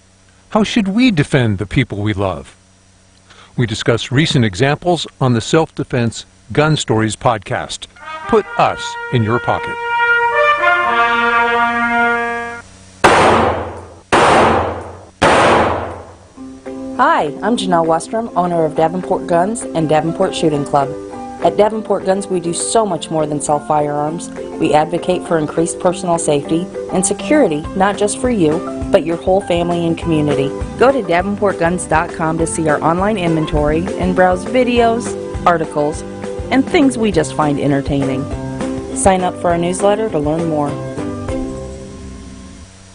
How should we defend the people we love? We discuss recent examples on the Self-Defense Gun Stories podcast. Put us in your pocket. Hi, I'm Janelle Westrom, owner of Davenport Guns and Davenport Shooting Club. At Davenport Guns, we do so much more than sell firearms. We advocate for increased personal safety and security, not just for you, but your whole family and community. Go to DavenportGuns.com to see our online inventory and browse videos, articles, and things we just find entertaining. Sign up for our newsletter to learn more.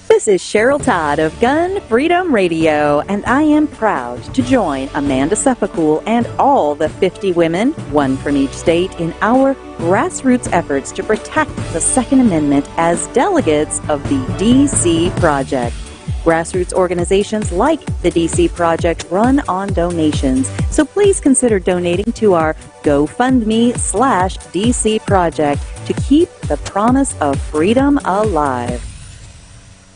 This is Cheryl Todd of Gun Freedom Radio, and I am proud to join Amanda Sefcool and all the 50 women, one from each state, in our grassroots efforts to protect the Second Amendment as delegates of the DC Project. Grassroots organizations like the DC Project run on donations, so please consider donating to our GoFundMe/DC Project to keep the promise of freedom alive.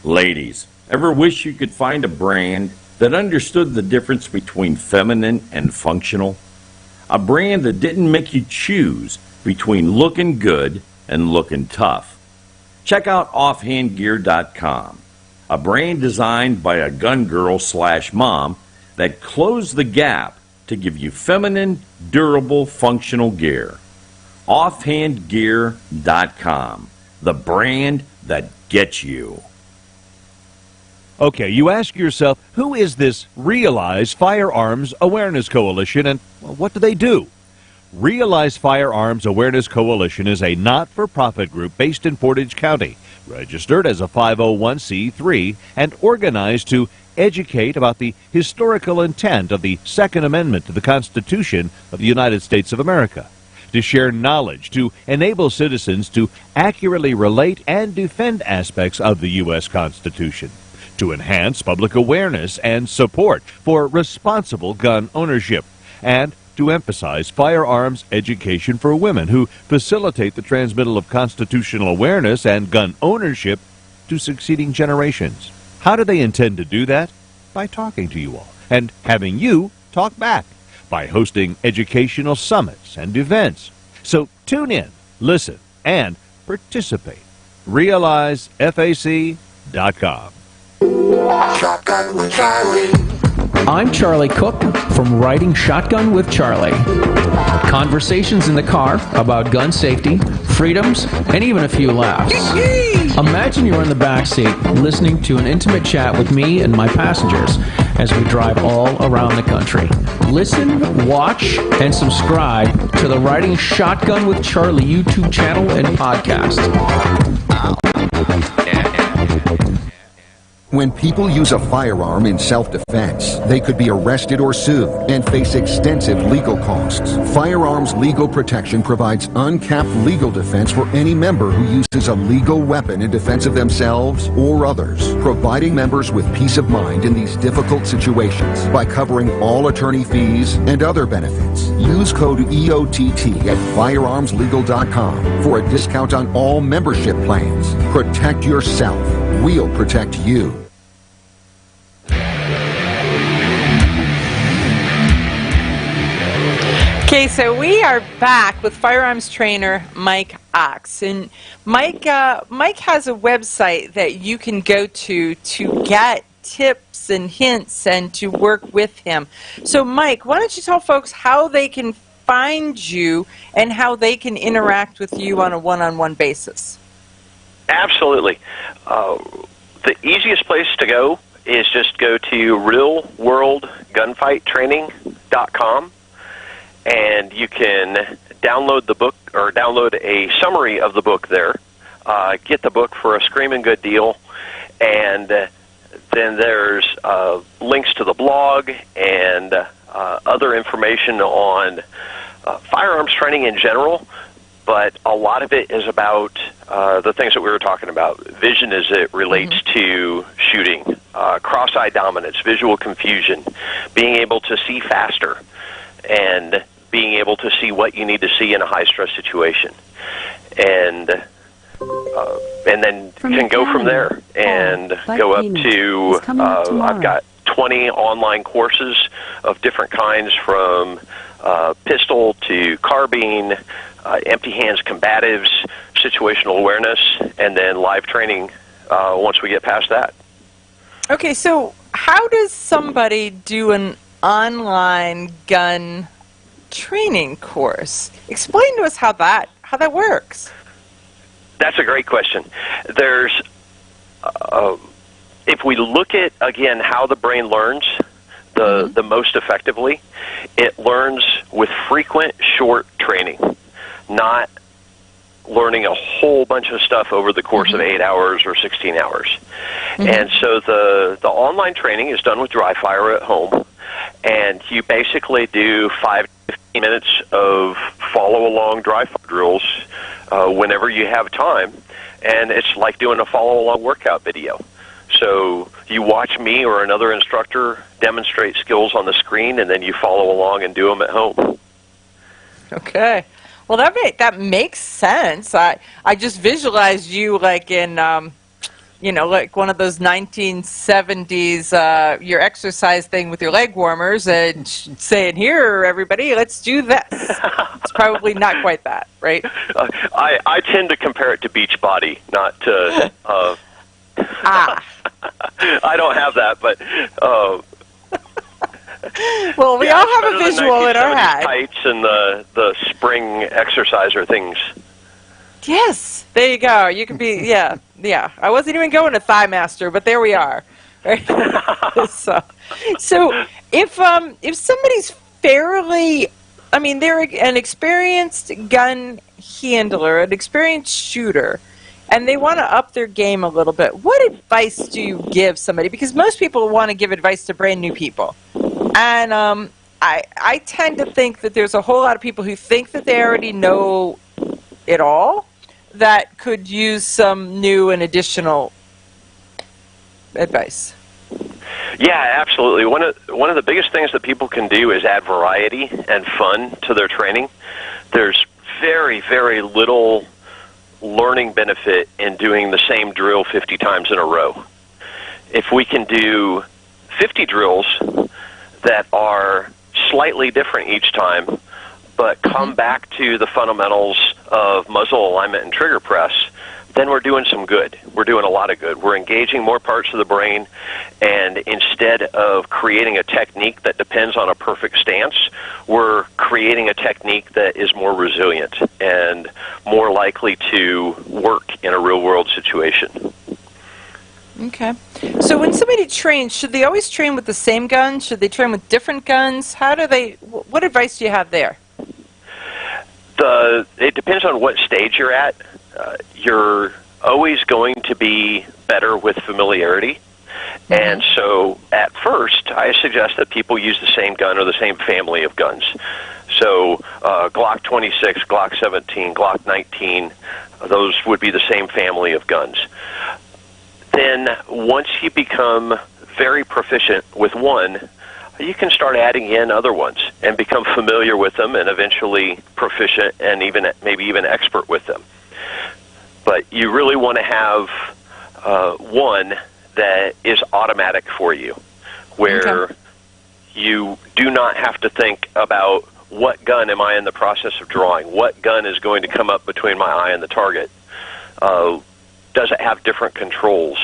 Ladies, ever wish you could find a brand that understood the difference between feminine and functional? A brand that didn't make you choose between looking good and looking tough. Check out offhandgear.com, a brand designed by a gun girl/mom that closed the gap to give you feminine, durable, functional gear. Offhandgear.com, the brand that gets you. Okay, you ask yourself, who is this Realize Firearms Awareness Coalition, and what do they do? Realize Firearms Awareness Coalition is a not-for-profit group based in Portage County, registered as a 501c3, and organized to educate about the historical intent of the Second Amendment to the Constitution of the United States of America, to share knowledge, to enable citizens to accurately relate and defend aspects of the U.S. Constitution, to enhance public awareness and support for responsible gun ownership, and to emphasize firearms education for women who facilitate the transmittal of constitutional awareness and gun ownership to succeeding generations. How do they intend to do that? By talking to you all and having you talk back, by hosting educational summits and events. So tune in, listen, and participate. RealizeFAC.com. Shotgun with Charlie. I'm Charlie Cook from Riding Shotgun with Charlie. Conversations in the car about gun safety, freedoms, and even a few laughs. Imagine you're in the back seat listening to an intimate chat with me and my passengers as we drive all around the country. Listen, watch, and subscribe to the Riding Shotgun with Charlie YouTube channel and podcast. When people use a firearm in self-defense, they could be arrested or sued and face extensive legal costs. Firearms Legal Protection provides uncapped legal defense for any member who uses a legal weapon in defense of themselves or others, providing members with peace of mind in these difficult situations by covering all attorney fees and other benefits. Use code EOTT at firearmslegal.com for a discount on all membership plans. Protect yourself. We'll protect you. Okay, so we are back with firearms trainer Mike Ox, and Mike has a website that you can go to get tips and hints and to work with him. So, Mike, why don't you tell folks how they can find you and how they can interact with you on a one-on-one basis? Absolutely. The easiest place to go is just go to realworldgunfighttraining.com, and you can download the book or download a summary of the book there. Get the book for a screaming good deal, and then there's links to the blog and other information on firearms training in general. But a lot of it is about the things that we were talking about. Vision as it relates to shooting, cross-eye dominance, visual confusion, being able to see faster, and being able to see what you need to see in a high-stress situation. And then can go from there and go up to, I've got 20 online courses of different kinds, from pistol to carbine, empty hands combatives, situational awareness, and then live training once we get past that. Okay, so how does somebody do an online gun training course? Explain to us how that works. That's a great question. There's, if we look at, again, how the brain learns the most effectively, it learns with frequent, short training, not learning a whole bunch of stuff over the course of 8 hours or 16 hours. And so the online training is done with dry fire at home, and you basically do 5 to 15 minutes of follow-along dry fire drills whenever you have time, and it's like doing a follow-along workout video. So you watch me or another instructor demonstrate skills on the screen, and then you follow along and do them at home. Okay. Well, that makes sense. I just visualized you like in, like one of those 1970s, your exercise thing with your leg warmers and saying, "Here, everybody, let's do this." It's probably not quite that, right? I tend to compare it to Beachbody, not to... I don't have that, but... well, we all have a visual in our head. Tights and the spring exerciser things. Yes, there you go. You can be, yeah. I wasn't even going to Thigh Master, but there we are. Right? so if somebody's fairly, they're an experienced gun handler, an experienced shooter, and they want to up their game a little bit, what advice do you give somebody? Because most people want to give advice to brand new people. And I tend to think that there's a whole lot of people who think that they already know it all that could use some new and additional advice. Yeah, absolutely. One of the biggest things that people can do is add variety and fun to their training. There's very, very little learning benefit in doing the same drill 50 times in a row. If we can do 50 drills that are slightly different each time, but come back to the fundamentals of muzzle alignment and trigger press, then we're doing some good. We're doing a lot of good. We're engaging more parts of the brain, and instead of creating a technique that depends on a perfect stance, we're creating a technique that is more resilient and more likely to work in a real-world situation. Okay. So when somebody trains, should they always train with the same gun? Should they train with different guns? What advice do you have there? It depends on what stage you're at. You're always going to be better with familiarity. And so at first, I suggest that people use the same gun or the same family of guns. So Glock 26, Glock 17, Glock 19, those would be the same family of guns. Then once you become very proficient with one, you can start adding in other ones and become familiar with them and eventually proficient and maybe even expert with them. But you really want to have one that is automatic for you, where you do not have to think about what gun am I in the process of drawing, what gun is going to come up between my eye and the target. Does it have different controls?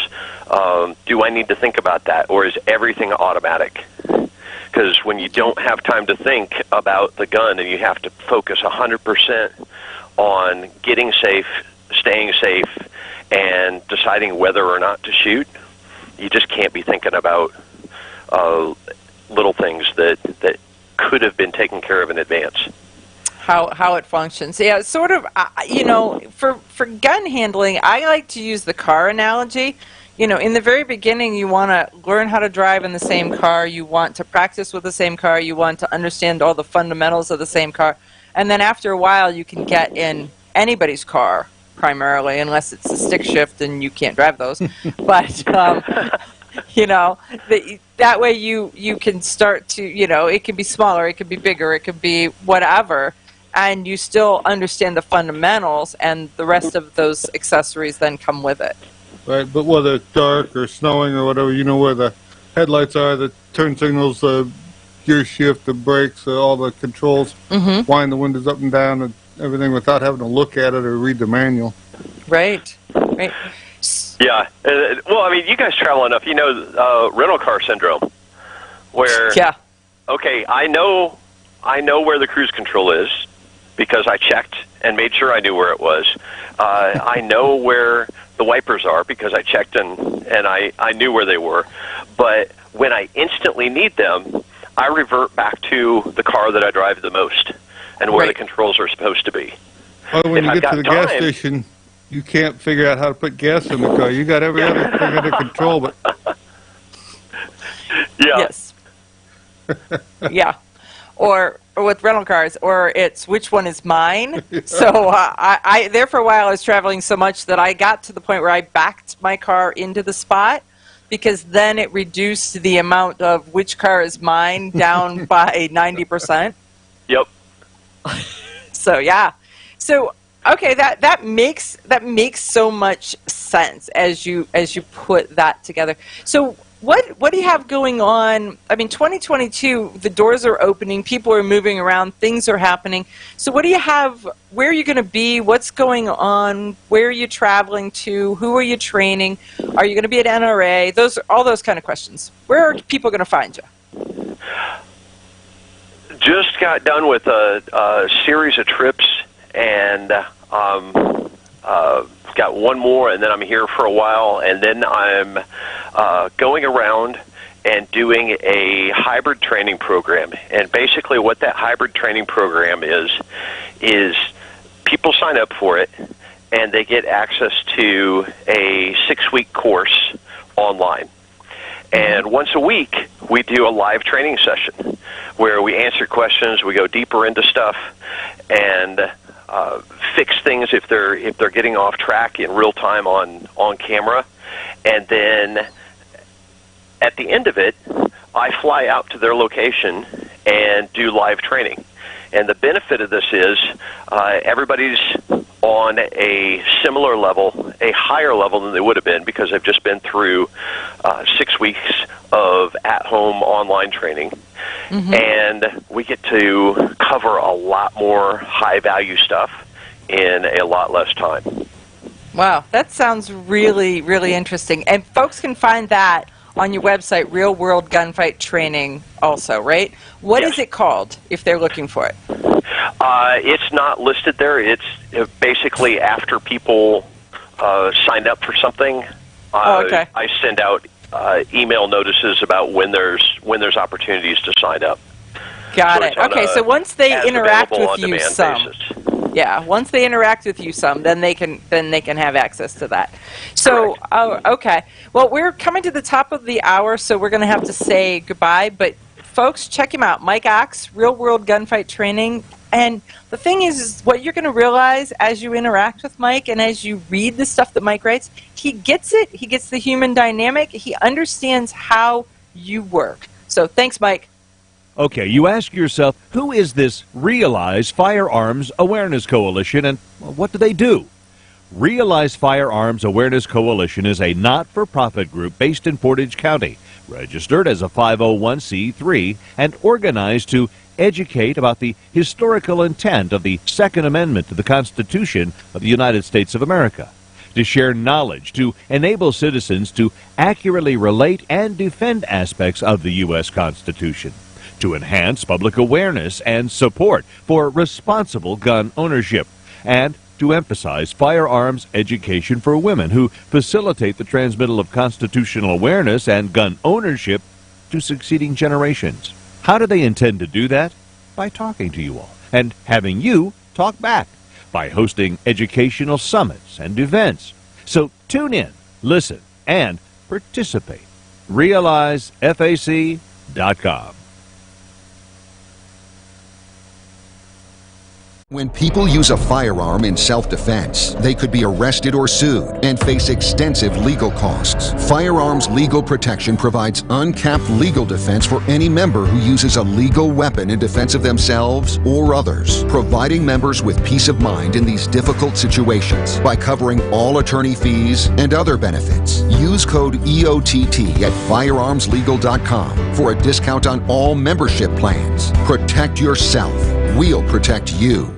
Do I need to think about that, or is everything automatic? Because when you don't have time to think about the gun and you have to focus 100% on getting safe, staying safe, and deciding whether or not to shoot, you just can't be thinking about little things that could have been taken care of in advance. How it functions. Yeah, it's sort of, for gun handling, I like to use the car analogy. In the very beginning, you want to learn how to drive in the same car. You want to practice with the same car. You want to understand all the fundamentals of the same car. And then after a while, you can get in anybody's car, primarily, unless it's a stick shift and you can't drive those. But, that way you can start to, it can be smaller, it can be bigger, it can be whatever. And you still understand the fundamentals, and the rest of those accessories then come with it. Right, but whether it's dark or snowing or whatever, you know where the headlights are, that turn signals, the gear shift, the brakes, all the controls, wind the windows up and down and everything without having to look at it or read the manual. Right. Yeah. Well, I mean, you guys travel enough. You know rental car syndrome, where okay, I know where the cruise control is because I checked and made sure I knew where it was. I know where the wipers are because I checked and I knew where they were. But when I instantly need them, I revert back to the car that I drive the most and where the controls are supposed to be. Well, when you get to the gas station, you can't figure out how to put gas in the car. You got every other thing under control, but yes, or with rental cars, or it's which one is mine. So I there for a while I was traveling so much that I got to the point where I backed my car into the spot because then it reduced the amount of which car is mine down by 90%. Yep. So okay, that makes so much sense as you put that together. So what do you have going on? I mean, 2022, the doors are opening, people are moving around, things are happening. So what do you have? Where are you going to be? What's going on? Where are you traveling to? Who are you training? Are you going to be at NRA? All those kind of questions. Where are people going to find you? Just got done with a series of trips and got one more, and then I'm here for a while, and then I'm going around and doing a hybrid training program. And basically what that hybrid training program is people sign up for it, and they get access to a 6-week course online. And once a week, we do a live training session where we answer questions, we go deeper into stuff, and fix things if they're getting off track in real time on camera. And then at the end of it, I fly out to their location and do live training. And the benefit of this is everybody's on a similar level, a higher level than they would have been because they've just been through 6 weeks of at-home online training. And we get to cover a lot more high-value stuff in a lot less time. Wow, that sounds really, really interesting. And folks can find that on your website, Real World Gunfight Training also, right? What is it called if they're looking for it? It's not listed there. It's basically after people signed up for something, I send out email notices about when there's opportunities to sign up. Got it. Okay, so once they interact with you some, once they interact with you some, then they can have access to that. So, okay. Well, we're coming to the top of the hour, so we're going to have to say goodbye. But folks, check him out, Mike Ox, Real World Gunfight Training. And the thing is what you're going to realize as you interact with Mike and as you read the stuff that Mike writes, he gets it. He gets the human dynamic. He understands how you work. So thanks, Mike. Okay, you ask yourself, who is this Realize Firearms Awareness Coalition, and what do they do? Realize Firearms Awareness Coalition is a not-for-profit group based in Portage County, registered as a 501c3, and organized to educate about the historical intent of the Second Amendment to the Constitution of the United States of America, to share knowledge, to enable citizens to accurately relate and defend aspects of the U.S. Constitution, to enhance public awareness and support for responsible gun ownership, and to emphasize firearms education for women who facilitate the transmittal of constitutional awareness and gun ownership to succeeding generations. How do they intend to do that? By talking to you all and having you talk back, by hosting educational summits and events. So tune in, listen, and participate. RealizeFAC.com. When people use a firearm in self-defense, they could be arrested or sued and face extensive legal costs. Firearms Legal Protection provides uncapped legal defense for any member who uses a legal weapon in defense of themselves or others, providing members with peace of mind in these difficult situations by covering all attorney fees and other benefits. Use code EOTT at firearmslegal.com for a discount on all membership plans. Protect yourself. We'll protect you.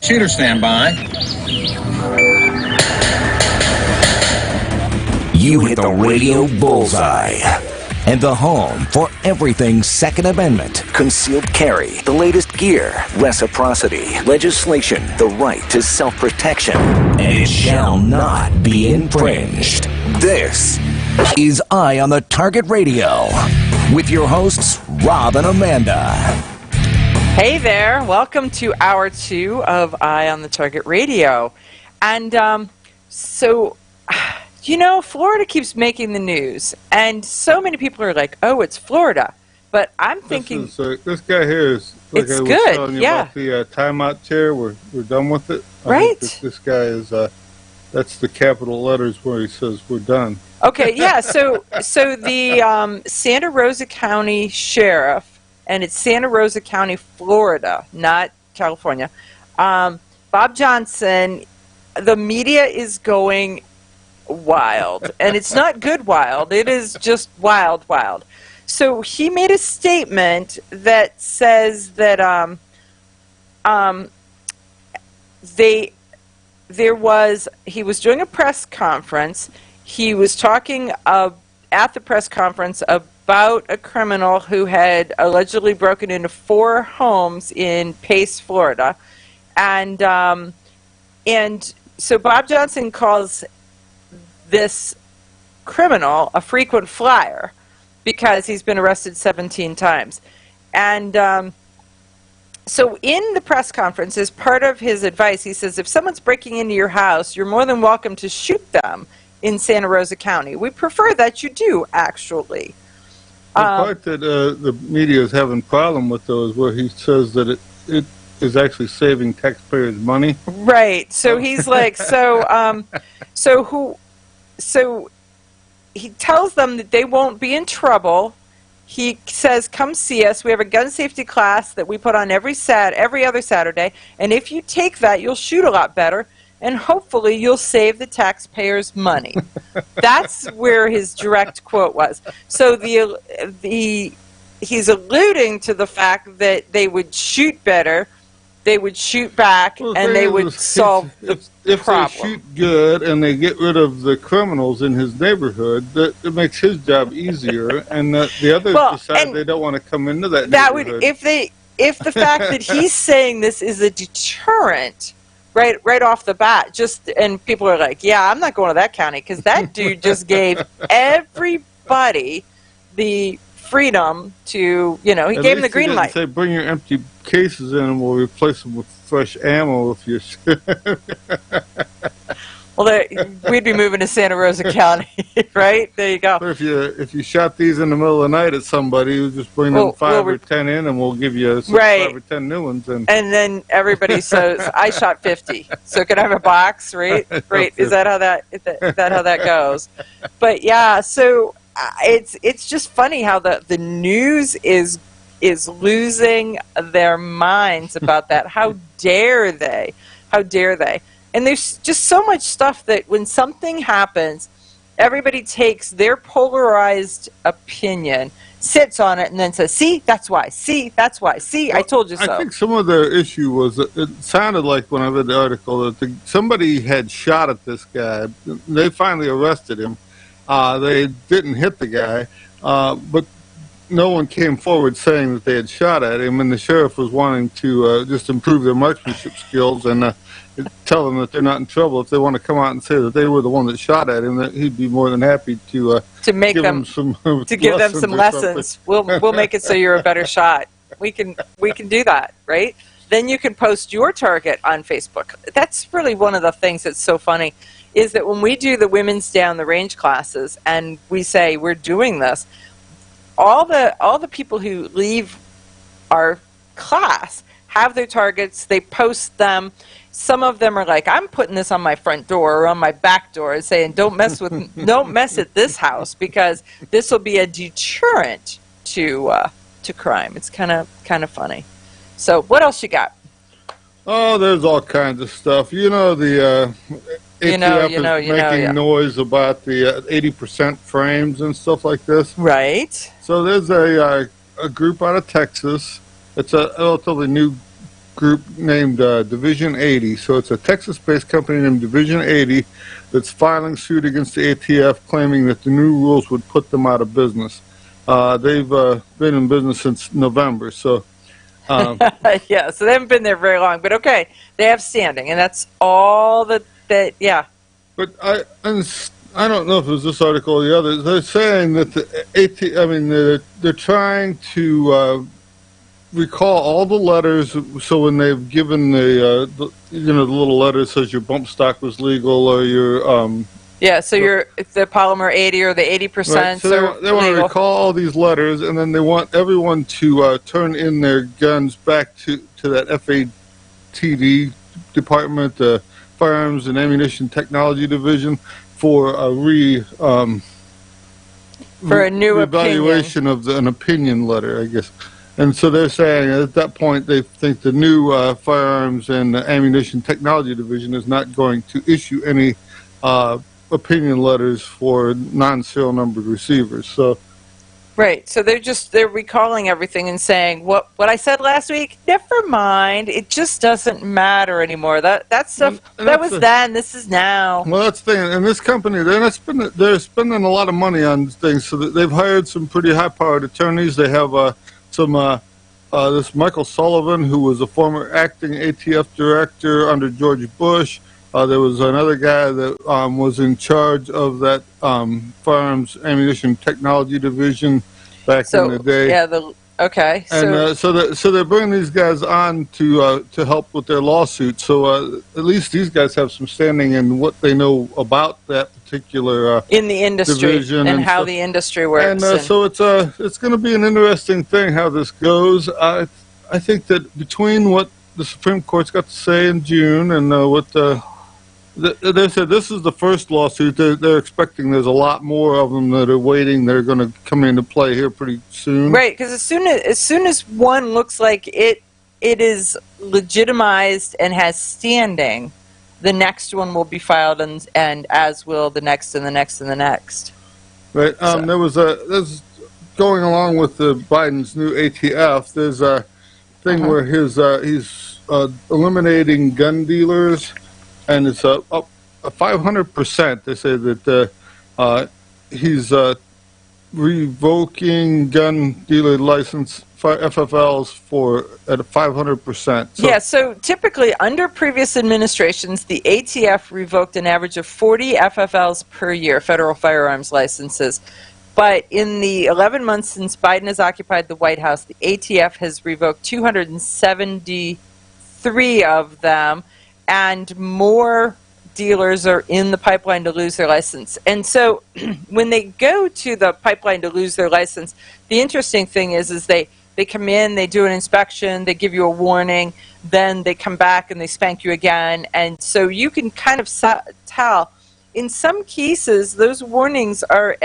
Shooter standby. You hit the radio bullseye. And the home for everything Second Amendment, concealed carry, the latest gear, reciprocity, legislation, the right to self-protection, and it shall not be infringed. This is Eye on the Target Radio with your hosts, Rob and Amanda. Hey there, welcome to Hour 2 of Eye on the Target Radio. And you know, Florida keeps making the news, and so many people are like, oh, it's Florida. But I'm thinking... This guy here is... Like it's I was good, telling you yeah. about the timeout chair. We're done with it. Right. This guy is... that's the capital letters where he says we're done. Okay, yeah, so the Santa Rosa County Sheriff, and it's Santa Rosa County, Florida, not California, Bob Johnson, the media is going wild, and it's not good wild, it is just wild. So he made a statement that says that he was doing a press conference. He was talking at the press conference about a criminal who had allegedly broken into 4 homes in Pace, Florida, and so Bob Johnson calls this criminal a frequent flyer because he's been arrested 17 times. And so in the press conference, as part of his advice, he says, if someone's breaking into your house, you're more than welcome to shoot them in Santa Rosa County. We prefer that you do, actually. The part that the media is having problem with, though, is where he says that it is actually saving taxpayers money. Right. So he's like, so he tells them that they won't be in trouble. He says, come see us. We have a gun safety class that we put on every other Saturday, and if you take that, you'll shoot a lot better, and hopefully you'll save the taxpayers money. That's where his direct quote was. So he's alluding to the fact that they would shoot better, they would shoot back, and they would solve the problem. If they shoot good and they get rid of the criminals in his neighborhood, it makes his job easier, and the others decide they don't want to come into that neighborhood. If the fact that he's saying this is a deterrent right off the bat, and people are like, yeah, I'm not going to that county because that dude just gave everybody the freedom to, he gave them the green light. Say, bring your empty cases in and we'll replace them with fresh ammo if you... Well, we'd be moving to Santa Rosa County, right? There you go. Or if you shot these in the middle of the night at somebody, you just bring them 5 or 10 in, and we'll give you 5 or 10 new ones. And then everybody says, "I shot 50, so can I have a box?" Right? Right? Is that how that goes? But yeah, so it's just funny how the news is losing their minds about that. How dare they? How dare they? And there's just so much stuff that when something happens, everybody takes their polarized opinion, sits on it, and then says, see, that's why. See, that's why. See, I told you so. I think some of the issue was, it sounded like when I read the article, that somebody had shot at this guy. They finally arrested him. They didn't hit the guy, but no one came forward saying that they had shot at him, and the sheriff was wanting to just improve their marksmanship skills and tell them that they're not in trouble. If they want to come out and say that they were the one that shot at him, that he'd be more than happy to make give them some give them some lessons. We'll make it so you're a better shot. We can do that, right? Then you can post your target on Facebook. That's really one of the things that's so funny, is that when we do the women's down the range classes and we say we're doing this, all the people who leave our class have their targets. They post them. Some of them are like, I'm putting this on my front door or on my back door, saying, don't mess at this house, because this will be a deterrent to crime. It's kind of funny. So what else you got? Oh, there's all kinds of stuff. The ATF is making noise about the 80% frames and stuff like this. Right. So there's a group out of Texas. It's a relatively new group named Division 80. So it's a Texas-based company named Division 80 that's filing suit against the ATF, claiming that the new rules would put them out of business. They've been in business since November, so... yeah, so they haven't been there very long, but okay, they have standing, and that's all that yeah. But I don't know if it was this article or the others. They're saying that they're trying to recall all the letters. So when they've given the little letter that says your bump stock was legal or your so the polymer 80 or the 80%. Right, so they want to recall all these letters, and then they want everyone to turn in their guns back to that FATD department, the Firearms and Ammunition Technology Division, for a new evaluation of an opinion letter, I guess. And so they're saying at that point they think the new Firearms and Ammunition Technology Division is not going to issue any opinion letters for non-serial numbered receivers. So right, so they're recalling everything and saying what I said last week. Never mind, it just doesn't matter anymore. That stuff that was then. This is now. Well, that's the thing. And this company, they're spending a lot of money on things. So that they've hired some pretty high-powered attorneys. They have this Michael Sullivan, who was a former acting ATF director under George Bush. There was another guy that was in charge of that Firearms Ammunition Technology Division back in the day. Yeah, okay. And so they're bringing these guys on to help with their lawsuit. So at least these guys have some standing in what they know about that particular in the industry division and how the industry works. And so it's going to be an interesting thing how this goes. I think that between what the Supreme Court's got to say in June and what they said this is the first lawsuit. They're expecting there's a lot more of them that are waiting. They're going to come into play here pretty soon. Right, because as soon as one looks like it is legitimized and has standing, the next one will be filed, and as will the next and the next and the next. Right. There's going along with Biden's new ATF. There's a thing where he's eliminating gun dealers. And it's up 500%. They say that he's revoking gun dealer license FFLs at 500%. So typically under previous administrations, the ATF revoked an average of 40 FFLs per year, federal firearms licenses. But in the 11 months since Biden has occupied the White House, the ATF has revoked 273 of them. And more dealers are in the pipeline to lose their license. And so when they go to the pipeline to lose their license, the interesting thing is they come in, they do an inspection, they give you a warning, then they come back and they spank you again. And so you can kind of tell. In some cases, those warnings are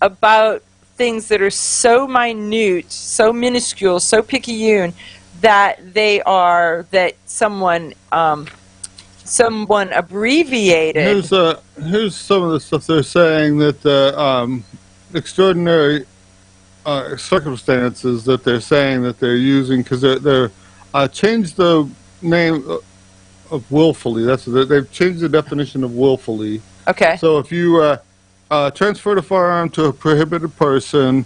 about things that are so minute, so minuscule, so picayune, that someone abbreviated. Here's some of the stuff they're saying that extraordinary circumstances that they're saying that they're using because they're changed the name of willfully. They've changed the definition of willfully. Okay. So if you transferred a firearm to a prohibited person.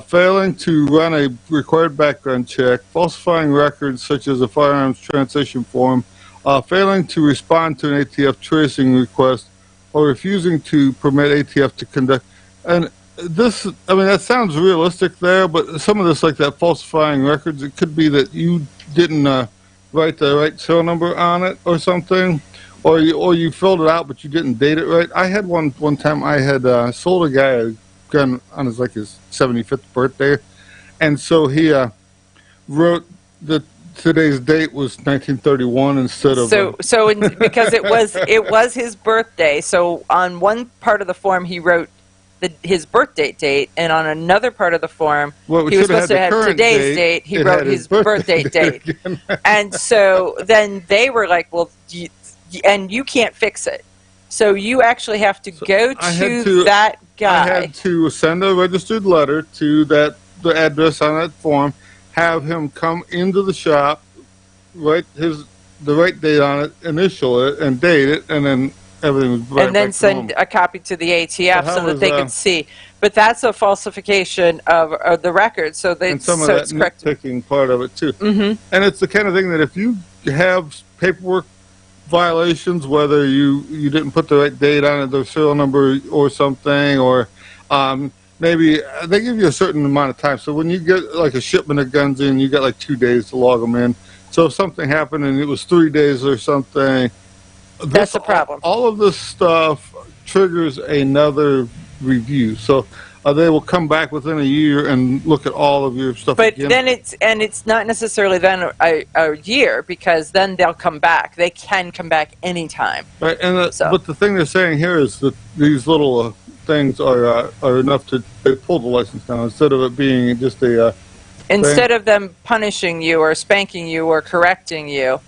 Failing to run a required background check, falsifying records such as a firearms transition form, failing to respond to an ATF tracing request, or refusing to permit ATF to conduct. And this, that sounds realistic there, but some of this, like that falsifying records, it could be that you didn't write the right serial number on it or something, or you filled it out but you didn't date it right. I had one time I had sold a guy a gun on his 75th birthday, and so he wrote that today's date was 1931 instead of because it was his birthday. So on one part of the form he wrote his birthday date, and on another part of the form he was supposed to have today's date. He wrote his birthday date, and so then they were like, "Well, you can't fix it." So you actually have to go to that guy. I had to send a registered letter to the address on that form, have him come into the shop, the right date on it, initial it, and date it, and then everything was right and then back to send normal. a copy to the ATF But so how that is, they can see. But that's a falsification of the record, so they and some of so that it's correct. nitpicking part of it too. Mm-hmm. And it's the kind of thing that if you have paperwork violations, whether you didn't put the right date on it, the serial number or something, or maybe they give you a certain amount of time. So when you get like a shipment of guns in, you got like 2 days to log them in. So if something happened and it was 3 days or something, that's a problem. All of this stuff triggers another review. So they will come back within a year and look at all of your stuff But again. then it's not necessarily then a year, because then they'll come back. They can come back anytime. Right, and but the thing they're saying here is that these little things are enough to pull the license down instead of it being just a Instead of them punishing you or spanking you or correcting you.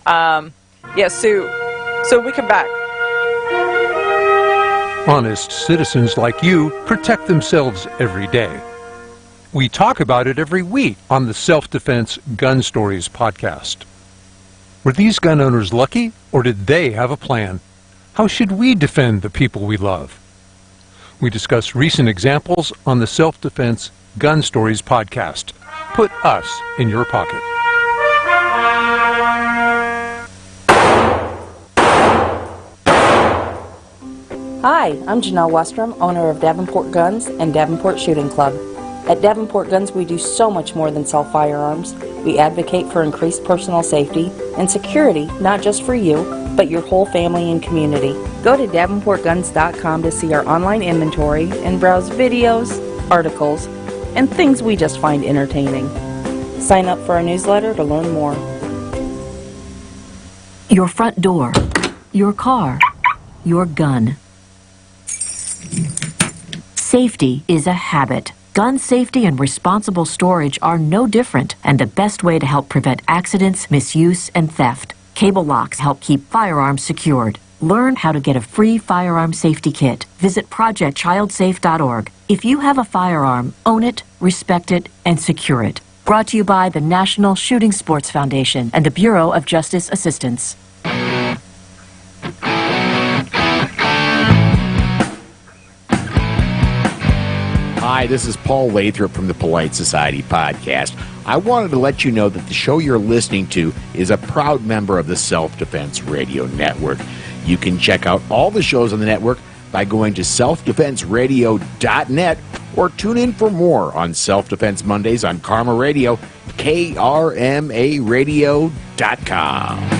So we come back. Honest citizens like you protect themselves every day. We talk about it every week on the Self-Defense Gun Stories podcast. Were these gun owners lucky, or did they have a plan? How should we defend the people we love? We discuss recent examples on the Self-Defense Gun Stories podcast. Put us in your pocket. Hi, I'm Janelle Westrom, owner of Davenport Guns and Davenport Shooting Club. At Davenport Guns, we do so much more than sell firearms. We advocate for increased personal safety and security, not just for you, but your whole family and community. Go to DavenportGuns.com to see our online inventory and browse videos, articles, and things we just find entertaining. Sign up for our newsletter to learn more. Your front door, your car, your gun. Safety is a habit. Gun safety and responsible storage are no different, and the best way to help prevent accidents, misuse, and theft. Cable locks help keep firearms secured. Learn how to get a free firearm safety kit. Visit projectchildsafe.org. If you have a firearm, own it, respect it, and secure it. Brought to you by the National Shooting Sports Foundation and the Bureau of Justice Assistance. Hi, this is Paul Lathrop from the Polite Society podcast. I wanted to let you know that the show you're listening to is a proud member of the Self-Defense Radio Network. You can check out all the shows on the network by going to selfdefenseradio.net or tune in for more on Self-Defense Mondays on Karma Radio, KRMAradio.com.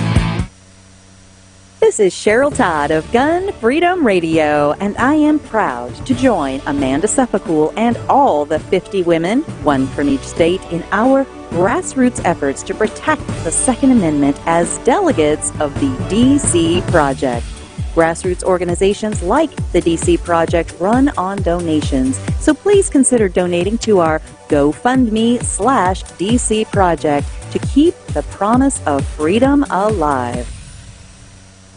This is Cheryl Todd of Gun Freedom Radio, and I am proud to join Amanda Suffolcool and all the 50 women, one from each state, in our grassroots efforts to protect the Second Amendment as delegates of the DC Project. Grassroots organizations like the DC Project run on donations, so please consider donating to our GoFundMe/DC Project to keep the promise of freedom alive.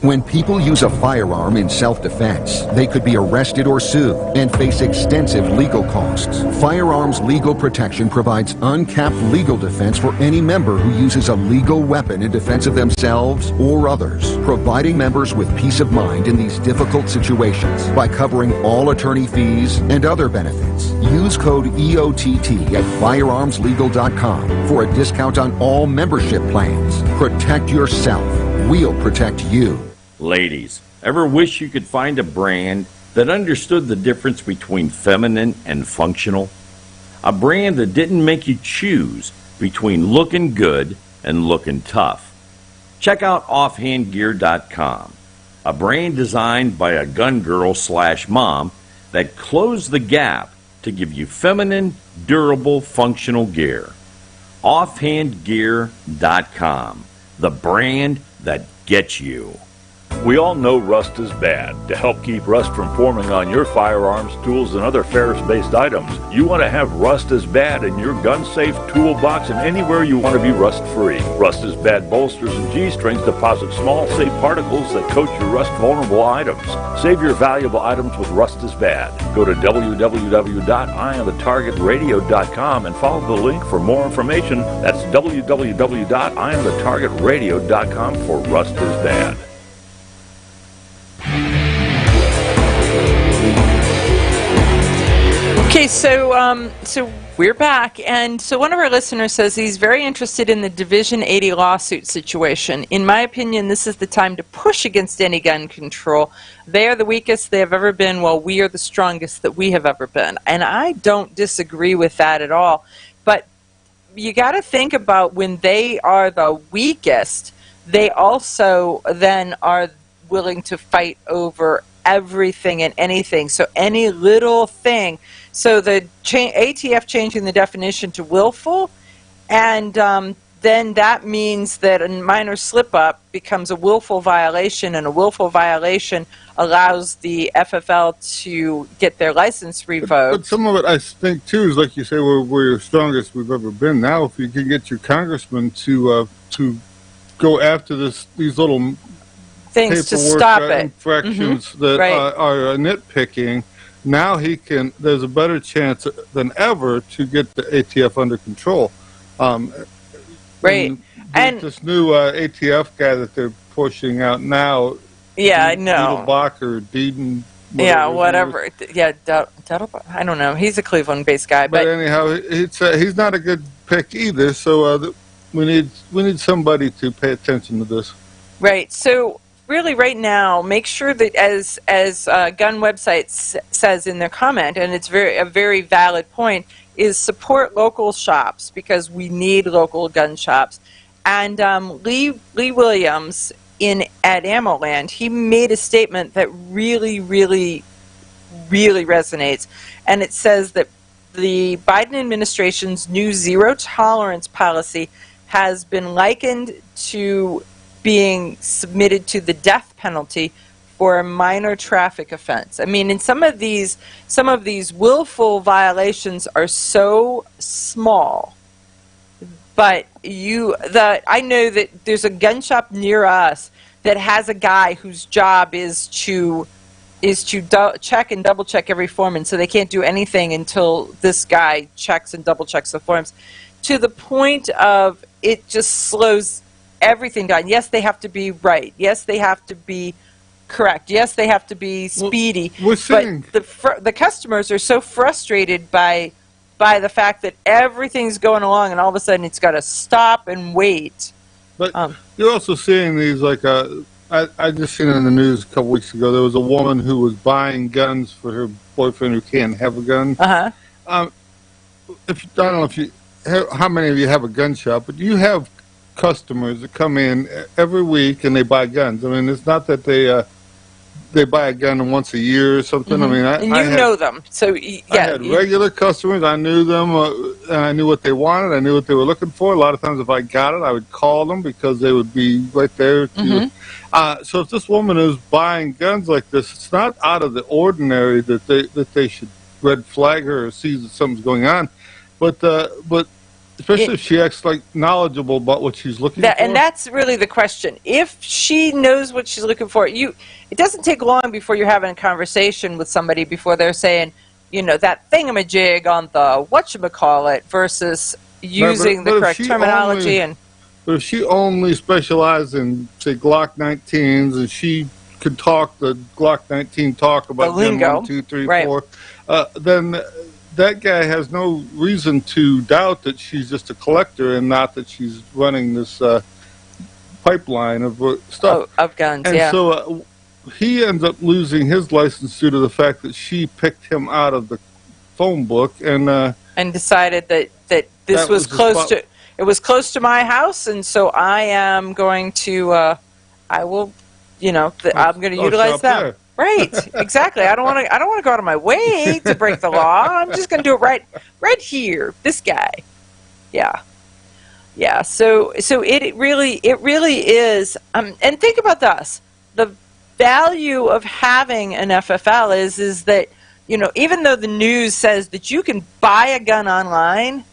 When people use a firearm in self-defense, they could be arrested or sued and face extensive legal costs. Firearms Legal Protection provides uncapped legal defense for any member who uses a legal weapon in defense of themselves or others, providing members with peace of mind in these difficult situations by covering all attorney fees and other benefits. Use code EOTT at firearmslegal.com for a discount on all membership plans. Protect yourself. We'll protect you. Ladies, ever wish you could find a brand that understood the difference between feminine and functional? A brand that didn't make you choose between looking good and looking tough. Check out offhandgear.com, a brand designed by a gun girl/mom that closed the gap to give you feminine, durable, functional gear. Offhandgear.com, the brand that gets you. We all know rust is bad. To help keep rust from forming on your firearms, tools, and other ferrous-based items, you want to have Rust is Bad in your gun-safe toolbox and anywhere you want to be rust-free. Rust is Bad bolsters and G-strings deposit small, safe particles that coat your rust-vulnerable items. Save your valuable items with Rust is Bad. Go to www.eyeonthetargetradio.com and follow the link for more information. That's www.eyeonthetargetradio.com for Rust is Bad. Okay, so we're back, and so one of our listeners says he's very interested in the Division 80 lawsuit situation. In my opinion, this is the time to push against any gun control. They are the weakest they have ever been, while we are the strongest that we have ever been. And I don't disagree with that at all. But you got to think about when they are the weakest, they also then are willing to fight over everything and anything. So any little thing. So the ATF changing the definition to willful, and then that means that a minor slip-up becomes a willful violation, and a willful violation allows the FFL to get their license revoked. But some of it, I think, too, is like you say, we're the strongest we've ever been. Now, if you can get your congressman to go after these little things to stop it, infractions that are nitpicking, now there's a better chance than ever to get the ATF under control. Right. And this new ATF guy that they're pushing out now. Yeah, I know. Bach or Deeden. Whatever. Yeah, I don't know. He's a Cleveland-based guy. But anyhow, he's not a good pick either, so we need somebody to pay attention to this. Right. So really right now, make sure that as Gun Website says in their comment, and it's a very valid point, is support local shops, because we need local gun shops. And Lee Williams at AmmoLand, he made a statement that really, really, really resonates. And it says that the Biden administration's new zero tolerance policy has been likened to being submitted to the death penalty for a minor traffic offense. I mean, in some of these willful violations are so small, but I know that there's a gun shop near us that has a guy whose job is to check and double check every form, and so they can't do anything until this guy checks and double checks the forms, to the point of it just slows everything down. Yes, they have to be right. Yes, they have to be correct. Yes, they have to be speedy. But the customers are so frustrated by the fact that everything's going along, and all of a sudden it's got to stop and wait. But you're also seeing these, like, I just seen in the news a couple weeks ago, there was a woman who was buying guns for her boyfriend who can't have a gun. Uh-huh. I don't know how many of you have a gun shop, but you have customers that come in every week and they buy guns. I mean, it's not that they buy a gun once a year or something. Mm-hmm. I mean, I know them, so yeah. I had regular customers. I knew them, and I knew what they wanted. I knew what they were looking for. A lot of times, if I got it, I would call them because they would be right there. So if this woman is buying guns like this, it's not out of the ordinary that they should red flag her or see that something's going on, but especially if she acts like knowledgeable about what she's looking for. And that's really the question. If she knows what she's looking for, it doesn't take long before you're having a conversation with somebody before they're saying, that thingamajig on the whatchamacallit versus using the correct terminology. But if she only specialized in, say, Glock 19s, and she could talk the Glock 19 talk about gun 1, 2, 3, 4, then that guy has no reason to doubt that she's just a collector and not that she's running this pipeline of stuff. Of guns, and so he ends up losing his license due to the fact that she picked him out of the phone book and decided that this was close to close to my house, and so I am going to I'm going to utilize them. There. Right, exactly. I don't want to go out of my way to break the law. I'm just going to do it right here. This guy, yeah. So it really is. And think about this. the value of having an FFL is that, you know, even though the news says that you can buy a gun online,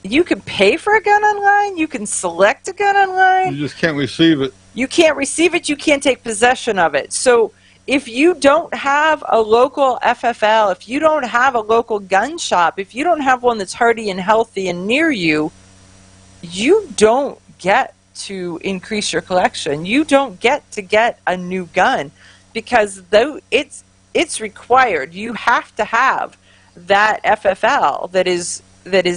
you can pay for a gun online, you can select a gun online. You just can't receive it. You can't receive it, you can't take possession of it. So if you don't have a local FFL, if you don't have a local gun shop, if you don't have one that's hardy and healthy and near you, you don't get to increase your collection. You don't get to get a new gun, because though it's required. You have to have that FFL that is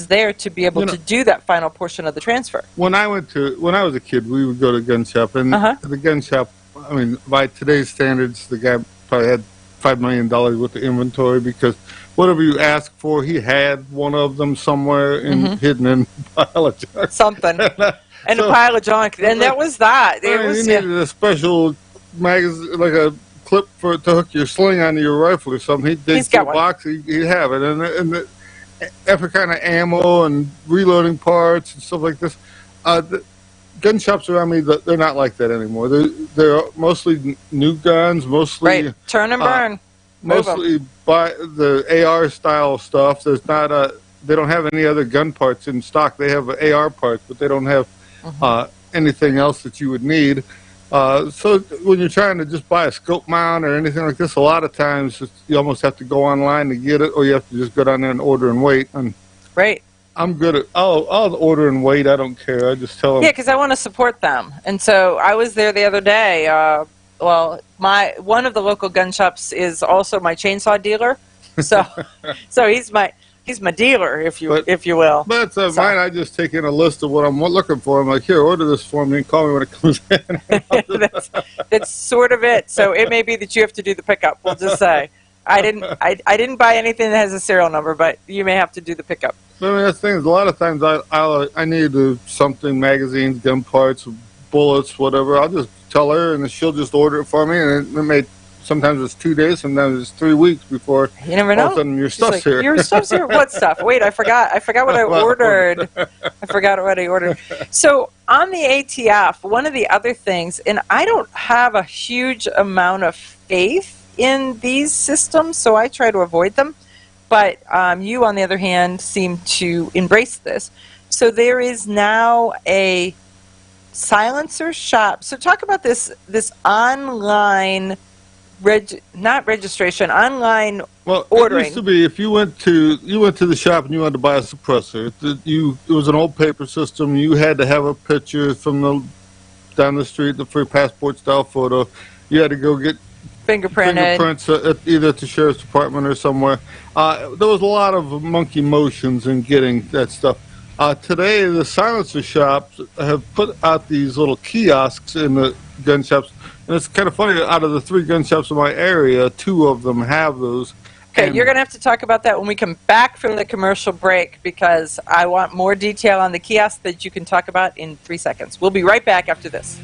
there to be able to do that final portion of the transfer. When I was a kid, we would go to a gun shop, and the gun shop, I mean, by today's standards, the guy probably had $5 million worth of inventory, because whatever you asked for, he had one of them somewhere hidden in a pile of junk. Something. And a pile of junk. And that was that. You needed a special magazine, like a clip to hook your sling onto your rifle or something. He'd dig through a box, he'd have it. And every kind of ammo and reloading parts and stuff like this. The gun shops around me, they're not like that anymore. They're mostly new guns, mostly turn and burn, mostly buy the AR style stuff. There's not they don't have any other gun parts in stock. They have AR parts, but they don't have anything else that you would need. So when you're trying to just buy a scope mount or anything like this, a lot of times you almost have to go online to get it, or you have to just go down there and order and wait. And I'm good at I'll order and wait. I don't care. I just tell them. Yeah, because I want to support them. And so I was there the other day. One of the local gun shops is also my chainsaw dealer. So he's my dealer, if you will. But mine, I just take in a list of what I'm looking for. I'm like, here, order this for me and call me when it comes in. That's sort of it. So it may be that you have to do the pickup. We'll just say I didn't buy anything that has a serial number, but you may have to do the pickup. I mean, that's the thing. A lot of times I need something, magazines, gun parts, bullets, whatever. I'll just tell her, and she'll just order it for me, and sometimes it's 2 days, sometimes it's 3 weeks before you never know. All of a sudden your stuff's here. Your stuff's here. What stuff? Wait, I forgot what I ordered. I forgot what I ordered. So on the ATF, one of the other things, and I don't have a huge amount of faith in these systems, so I try to avoid them. But you, on the other hand, seem to embrace this. So there is now a silencer shop. So talk about this online. Not registration, online ordering. It used to be if you went to the shop and you wanted to buy a suppressor, it was an old paper system. You had to have a picture from down the street, the free passport style photo. You had to go get fingerprints either at the sheriff's department or somewhere. There was a lot of monkey motions in getting that stuff. Today, the silencer shops have put out these little kiosks in the gun shops. And it's kind of funny, out of the 3 gun shops in my area, 2 of them have those. Okay, you're going to have to talk about that when we come back from the commercial break, because I want more detail on the kiosk that you can talk about in 3 seconds. We'll be right back after this.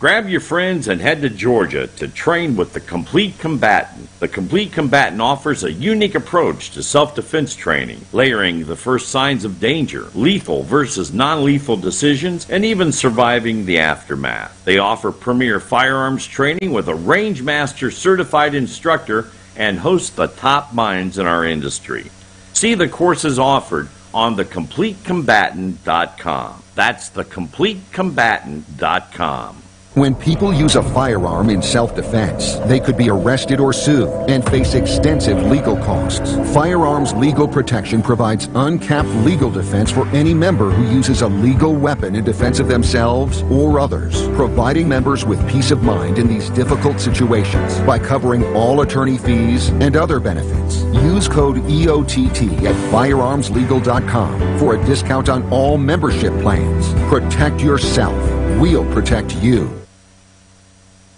Grab your friends and head to Georgia to train with the Complete Combatant. The Complete Combatant offers a unique approach to self-defense training, layering the first signs of danger, lethal versus non-lethal decisions, and even surviving the aftermath. They offer premier firearms training with a range master certified instructor and host the top minds in our industry. See the courses offered on thecompletecombatant.com. That's thecompletecombatant.com. When people use a firearm in self-defense, they could be arrested or sued and face extensive legal costs. Firearms Legal Protection provides uncapped legal defense for any member who uses a legal weapon in defense of themselves or others, providing members with peace of mind in these difficult situations by covering all attorney fees and other benefits. Use code EOTT at firearmslegal.com for a discount on all membership plans. Protect yourself. We'll protect you.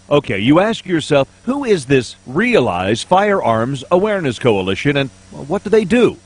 Okay, you ask yourself, who is this Realize Firearms Awareness Coalition, and what do they do?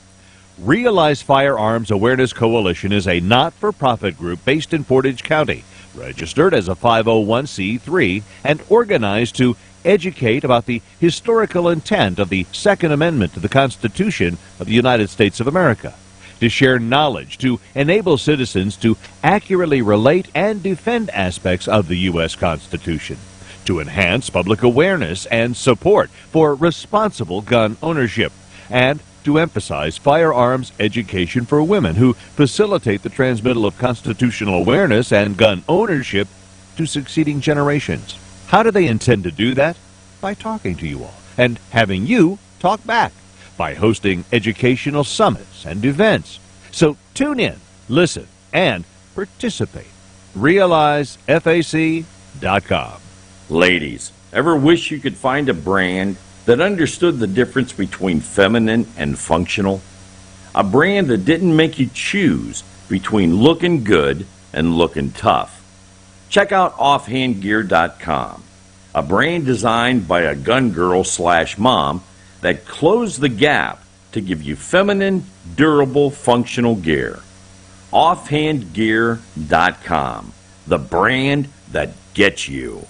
Realize Firearms Awareness Coalition is a not-for-profit group based in Portage County, registered as a 501c3, and organized to educate about the historical intent of the Second Amendment to the Constitution of the United States of America. to share knowledge, to enable citizens to accurately relate and defend aspects of the U.S. Constitution, to enhance public awareness and support for responsible gun ownership, and to emphasize firearms education for women who facilitate the transmittal of constitutional awareness and gun ownership to succeeding generations. How do they intend to do that? By talking to you all and having you talk back, by hosting educational summits and events. So tune in, listen, and participate. RealizeFAC.com. Ladies, ever wish you could find a brand that understood the difference between feminine and functional? A brand that didn't make you choose between looking good and looking tough. Check out offhandgear.com, a brand designed by a gun girl / mom that closed the gap to give you feminine, durable, functional gear. Offhandgear.com, the brand that gets you.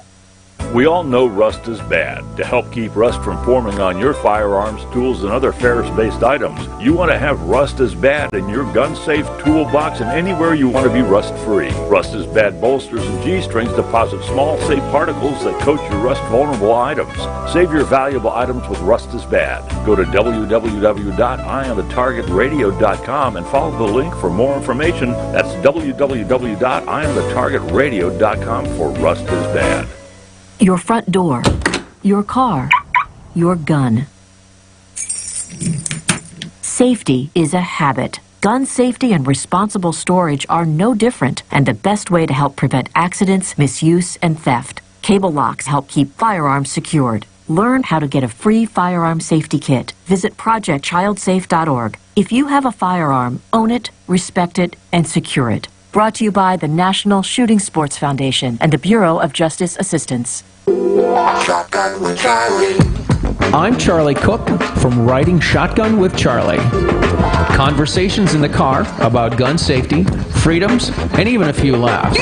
We all know rust is bad. To help keep rust from forming on your firearms, tools, and other ferrous-based items, you want to have Rust is Bad in your gun-safe toolbox and anywhere you want to be rust-free. Rust is Bad bolsters and G-strings deposit small, safe particles that coat your rust-vulnerable items. Save your valuable items with Rust is Bad. Go to www.eyeonthetargetradio.com and follow the link for more information. That's www.eyeonthetargetradio.com for Rust is Bad. Your front door, your car, your gun. Safety is a habit. Gun safety and responsible storage are no different, and the best way to help prevent accidents, misuse, and theft. Cable locks help keep firearms secured. Learn how to get a free firearm safety kit. Visit projectchildsafe.org. If you have a firearm, own it, respect it, and secure it. Brought to you by the National Shooting Sports Foundation and the Bureau of Justice Assistance. Shotgun with Charlie. I'm Charlie Cook from Writing Shotgun with Charlie. Conversations in the car about gun safety, freedoms, and even a few laughs.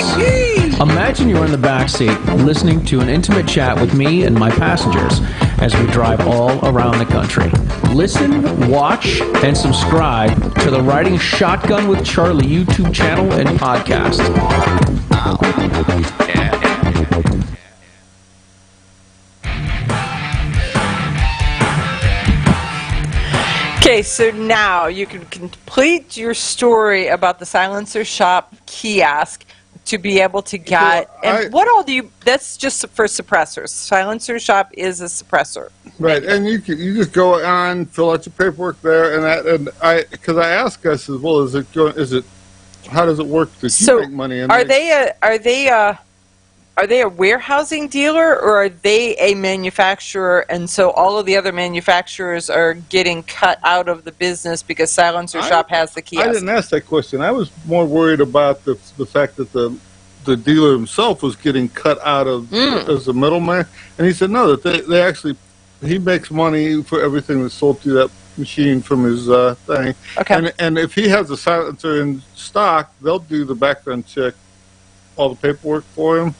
Imagine you're in the back seat listening to an intimate chat with me and my passengers as we drive all around the country. Listen, watch, and subscribe to the Writing Shotgun with Charlie YouTube channel and podcast. Okay, so now you can complete your story about the silencer shop kiosk to be able to get. And what all do you? That's just for suppressors. Silencer shop is a suppressor. Right, and you just go on, fill out your paperwork there, and I asked, I said, well, how does it work that you make money? And are they a warehousing dealer, or are they a manufacturer, and so all of the other manufacturers are getting cut out of the business because Silencer Shop has the kiosk? I didn't ask that question. I was more worried about the fact that the dealer himself was getting cut out of as a middleman. And he said, no, that they actually, he makes money for everything that's sold through that machine from his thing. Okay. And if he has a silencer in stock, they'll do the background check, all the paperwork for him.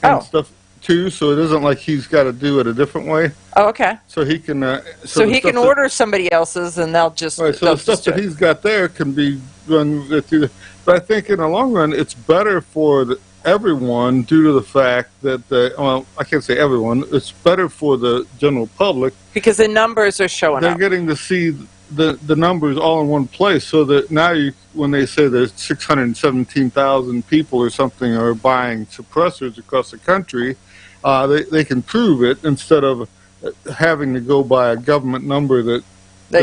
And stuff too, so it isn't like he's got to do it a different way. Oh, okay. So he can. So he can order somebody else's, and they'll just. Right. So the stuff that he's got there can be run through. But I think in the long run, it's better for everyone due to the fact that well, I can't say everyone. It's better for the general public because the numbers are showing They're up. getting to see the numbers all in one place, so that now when they say there's 617,000 people or something are buying suppressors across the country, they can prove it instead of having to go by a government number that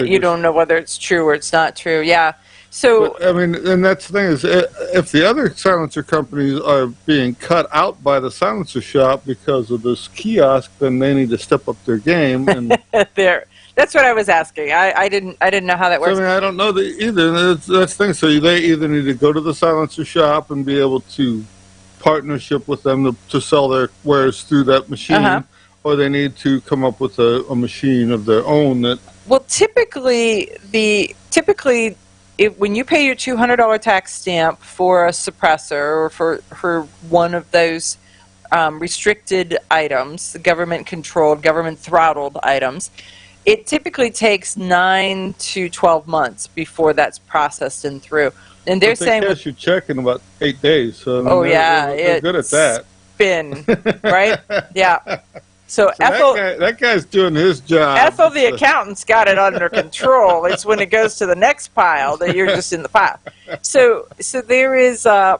you don't know whether it's true or it's not true. Yeah. So but, I mean, and that's the thing is, if the other silencer companies are being cut out by the silencer shop because of this kiosk, then they need to step up their game. And that's what I was asking. I didn't know how that works. So, I mean, I don't know either. That's the thing. So they either need to go to the silencer shop and be able to partnership with them to sell their wares through that machine, or they need to come up with a machine of their own that. Well, typically when you pay your $200 tax stamp for a suppressor or for one of those restricted items, the government-controlled, government-throttled items, it typically takes 9 to 12 months before that's processed and through. And they're saying cash your check in about 8 days. So they're good at that. Spin, right? Yeah. So Ethel, that guy's doing his job. Ethel, the accountant's got it under control. It's when it goes to the next pile that you're just in the pile. So there is so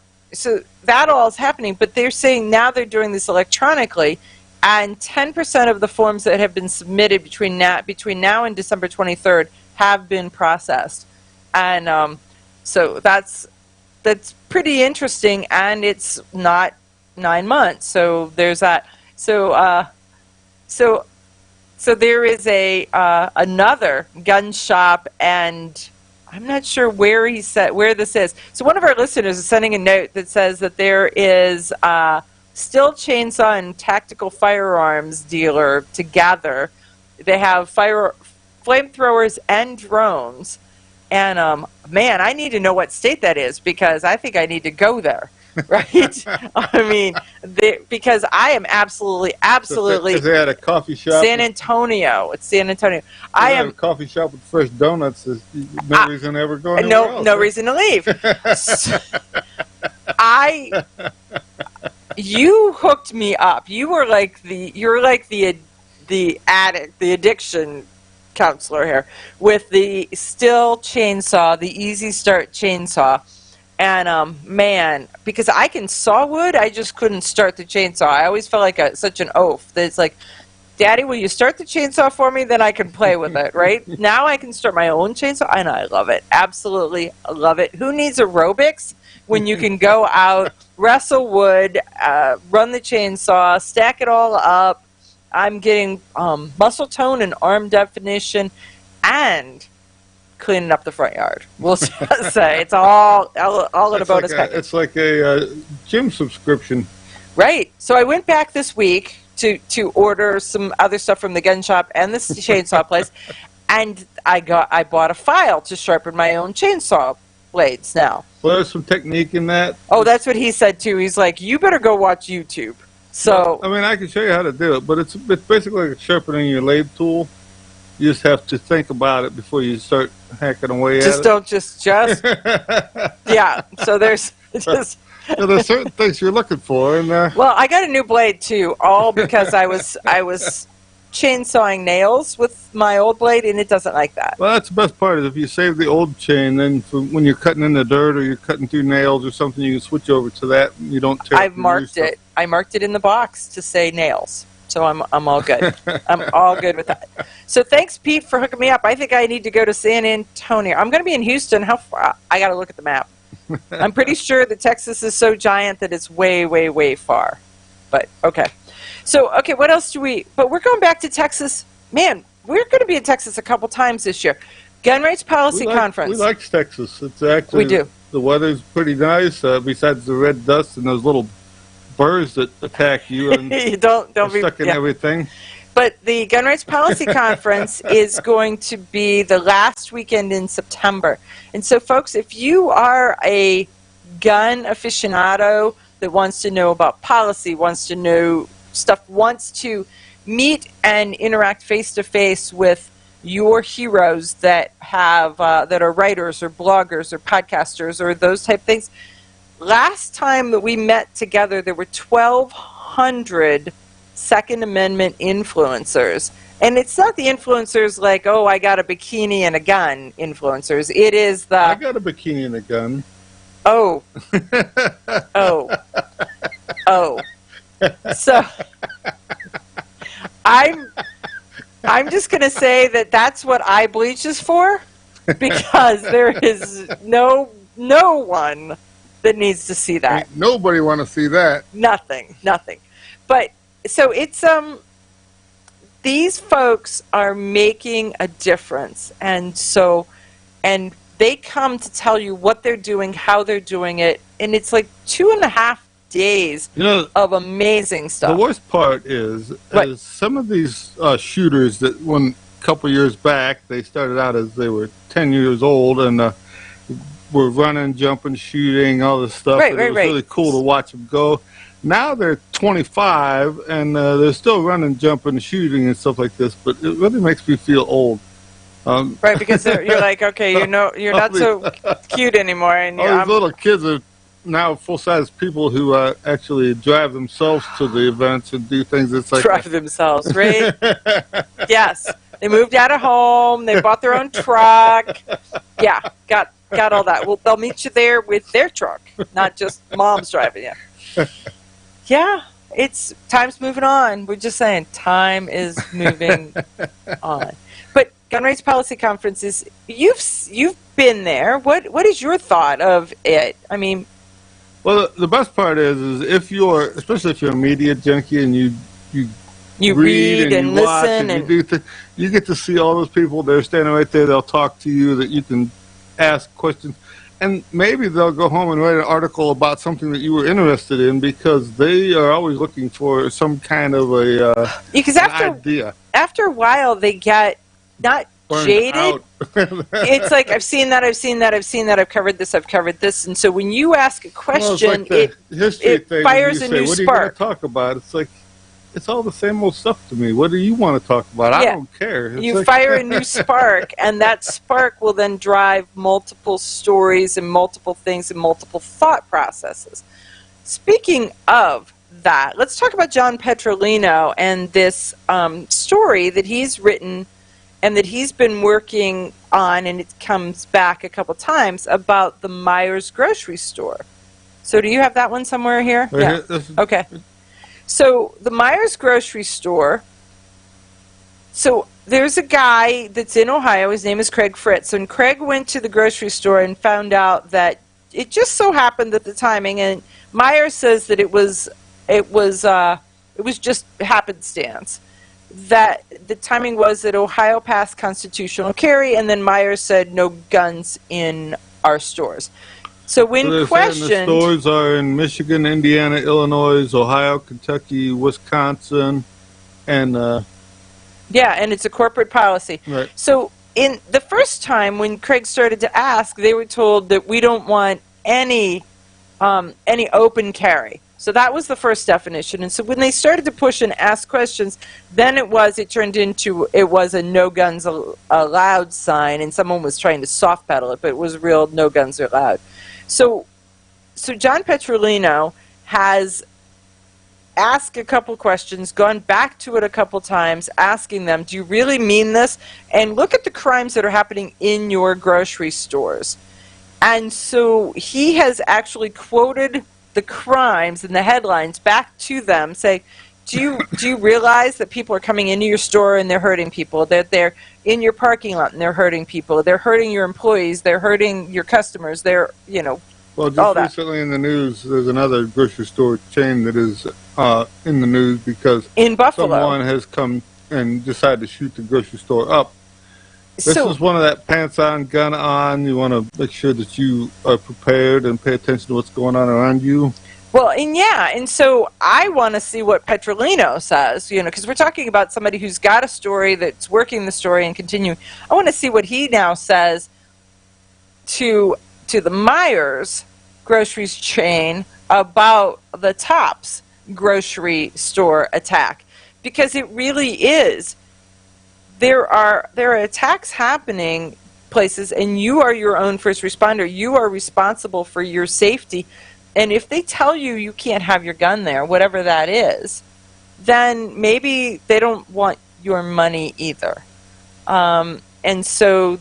that all is happening, but they're saying now they're doing this electronically, and 10% of the forms that have been submitted between now and December 23rd have been processed, and so that's pretty interesting, and it's not 9 months. So there's that. So there is another gun shop, and I'm not sure where this is. So one of our listeners is sending a note that says that there is Still Chainsaw and Tactical Firearms dealer together. They have flamethrowers and drones. And man, I need to know what state that is, because I think I need to go there. Right? I mean, because I am absolutely. Because they had a coffee shop. San Antonio. It's San Antonio. I am a coffee shop with fresh donuts. There's no reason to ever go anywhere else. No reason to leave. You hooked me up. You're like the addict, the addiction counselor here, with the Still Chainsaw, the Easy Start Chainsaw. And man, because I can saw wood, I just couldn't start the chainsaw. I always felt like such an oaf. That it's like, Daddy, will you start the chainsaw for me? Then I can play with it, right? Now I can start my own chainsaw, and I love it. Absolutely love it. Who needs aerobics when you can go out, wrestle wood, run the chainsaw, stack it all up? I'm getting muscle tone and arm definition, and cleaning up the front yard. We'll just say it's all in a bonus package. It's like a gym subscription. Right. So I went back this week to order some other stuff from the gun shop and the chainsaw place, and I bought a file to sharpen my own chainsaw blades now. Well, there's some technique in that. Oh, that's what he said too. He's like, you better go watch YouTube. So I mean, I can show you how to do it, but it's basically like sharpening your lathe tool. You just have to think about it before you start hacking away at it. Don't just yeah. So there's just. There's certain things you're looking for, and well, I got a new blade too, all because I was chainsawing nails with my old blade, and it doesn't like that. Well, that's the best part. Is if you save the old chain, then when you're cutting in the dirt or you're cutting through nails or something, you can switch over to that. And you don't tear. I've marked it. I marked it in the box to say nails. So I'm all good. I'm all good with that. So thanks, Pete, for hooking me up. I think I need to go to San Antonio. I'm going to be in Houston. How far? I got to look at the map. I'm pretty sure that Texas is so giant that it's way, way, way far. But okay. So okay, what else do we? But we're going back to Texas. Man, we're going to be in Texas a couple times this year. Gun Rights Policy Conference. We like Texas. It's actually we do. The weather's pretty nice. Besides the red dust and those little birds that attack you and don't be stuck in everything. But the Gun Rights Policy Conference is going to be the last weekend in September. And so, folks, if you are a gun aficionado that wants to know about policy, wants to know stuff, wants to meet and interact face-to-face with your heroes that have that are writers or bloggers or podcasters or those type of things, last time that we met together, there were 1,200 Second Amendment influencers. And it's not the influencers like, oh, I got a bikini and a gun influencers. It is the... I got a bikini and a gun. Oh. Oh. So, I'm just going to say that that's what eye bleach is for, because there is no one that needs to see that. Ain't nobody want to see that. Nothing. But so it's these folks are making a difference, and they come to tell you what they're doing, how they're doing it, and it's like 2.5 days of amazing stuff. The worst part is some of these shooters that a couple years back, they started out as they were 10 years old and were running, jumping, shooting, all this stuff. Right. It was really cool to watch them go. Now they're 25, and they're still running, jumping, shooting, and stuff like this. But it really makes me feel old. Right, because you're like, okay, you're not so cute anymore, and all these little kids are now full-size people who actually drive themselves to the events and do things. It's like drive themselves, right? Yes, they moved out of home. They bought their own truck. Yeah, got all that. Well, they'll meet you there with their truck, not just mom's driving you. Yeah, it's time's moving on. We're just saying time is moving on. But Gun Rights Policy Conferences, you've been there. What is your thought of it? I mean, well, the best part is especially if you're a media junkie and you read and you watch listen and you do you get to see all those people. They're standing right there. They'll talk to you. That you can ask questions. And maybe they'll go home and write an article about something that you were interested in, because they are always looking for some kind of idea. After a while, they get not Burned jaded. out. It's like, I've seen that, I've covered this. And so when you ask a question, it's like it fires a new what spark. Are you going to talk about? It's like, it's all the same old stuff to me. What do you want to talk about? I don't care. It's You like fire a new spark, and that spark will then drive multiple stories and multiple things and multiple thought processes. Speaking of that, let's talk about John Petrolino and this story that he's written and that he's been working on, and it comes back a couple times, about the Myers grocery store. So do you have that one somewhere here? Right Yeah. Okay. So the Myers grocery store, so there's a guy that's in Ohio. His name is Craig Fritz. And Craig went to the grocery store and found out that it just so happened that the timing, and Myers says that it was just happenstance, that the timing was that Ohio passed constitutional carry, and then Myers said no guns in our stores. So when questioned, the stores are in Michigan, Indiana, Illinois, Ohio, Kentucky, Wisconsin, and and it's a corporate policy. Right. So in the first time when Craig started to ask, they were told that we don't want any open carry. So that was the first definition. And so when they started to push and ask questions, then it turned into a no guns allowed sign, and someone was trying to soft pedal it, but it was real no guns are allowed. So John Petrolino has asked a couple questions, gone back to it a couple times, asking them, do you really mean this? And look at the crimes that are happening in your grocery stores. And so he has actually quoted the crimes and the headlines back to them, say, do you realize that people are coming into your store and they're hurting people, that they're in your parking lot and they're hurting people, they're hurting your employees, they're hurting your customers, they're, Well, just recently in the news, there's another grocery store chain that is in the news because in Buffalo, someone has come and decided to shoot the grocery store up. This is one of that pants on, gun on. You want to make sure that you are prepared and pay attention to what's going on around you. Well, and so I want to see what Petrolino says, because we're talking about somebody who's got a story that's working the story and continuing. I want to see what he now says to the Myers groceries chain about the Tops grocery store attack, because it really is. There are attacks happening places, and you are your own first responder. You are responsible for your safety. And if they tell you you can't have your gun there, whatever that is, then maybe they don't want your money either. And so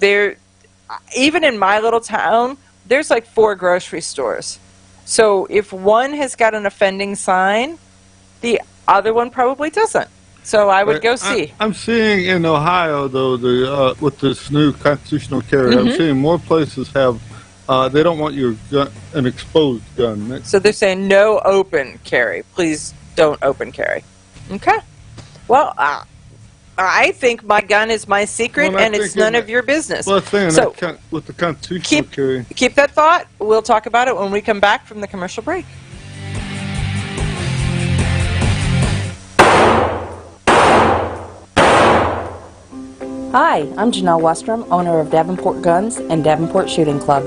even in my little town, there's like 4 grocery stores. So if one has got an offending sign, the other one probably doesn't. So I would go see. I'm seeing in Ohio, though, with this new constitutional carry, I'm seeing more places have. They don't want your gun, an exposed gun. So they're saying no open carry. Please don't open carry. Okay. Well, I think my gun is my secret, and it's none of your business. Well, so with the constitutional carry. Keep that thought. We'll talk about it when we come back from the commercial break. Hi, I'm Janelle Westrom, owner of Davenport Guns and Davenport Shooting Club.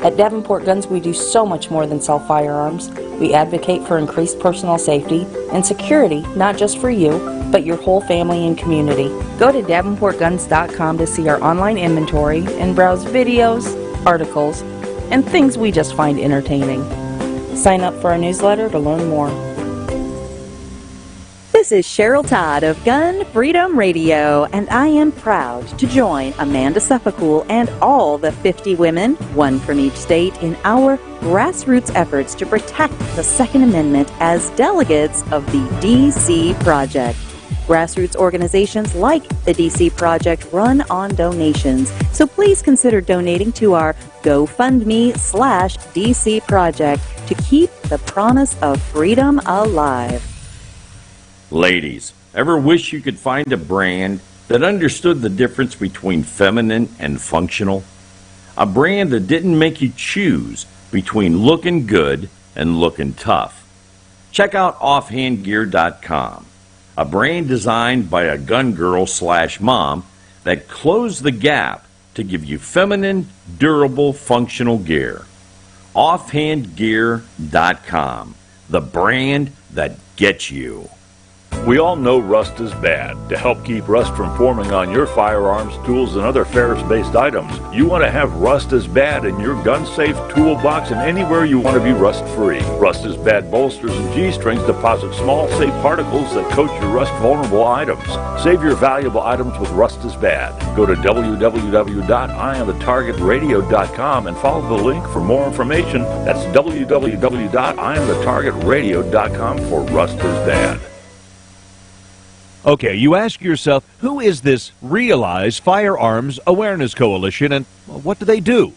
At Davenport Guns, we do so much more than sell firearms. We advocate for increased personal safety and security, not just for you, but your whole family and community. Go to DavenportGuns.com to see our online inventory and browse videos, articles, and things we just find entertaining. Sign up for our newsletter to learn more. This is Cheryl Todd of Gun Freedom Radio, and I am proud to join Amanda Suffolk and all the 50 women, one from each state, in our grassroots efforts to protect the Second Amendment as delegates of the DC Project. Grassroots organizations like the DC Project run on donations, so please consider donating to our GoFundMe/DC Project to keep the promise of freedom alive. Ladies, ever wish you could find a brand that understood the difference between feminine and functional? A brand that didn't make you choose between looking good and looking tough. Check out offhandgear.com, a brand designed by a gun girl/mom that closed the gap to give you feminine, durable, functional gear. Offhandgear.com, the brand that gets you. We all know rust is bad. To help keep rust from forming on your firearms, tools, and other ferrous-based items, you want to have Rust is Bad in your gun-safe toolbox and anywhere you want to be rust-free. Rust is Bad bolsters and G-strings deposit small, safe particles that coat your rust-vulnerable items. Save your valuable items with Rust is Bad. Go to www.eyeonthetargetradio.com and follow the link for more information. That's www.eyeonthetargetradio.com for Rust is Bad. Okay, you ask yourself, who is this Realize Firearms Awareness Coalition, and what do they do?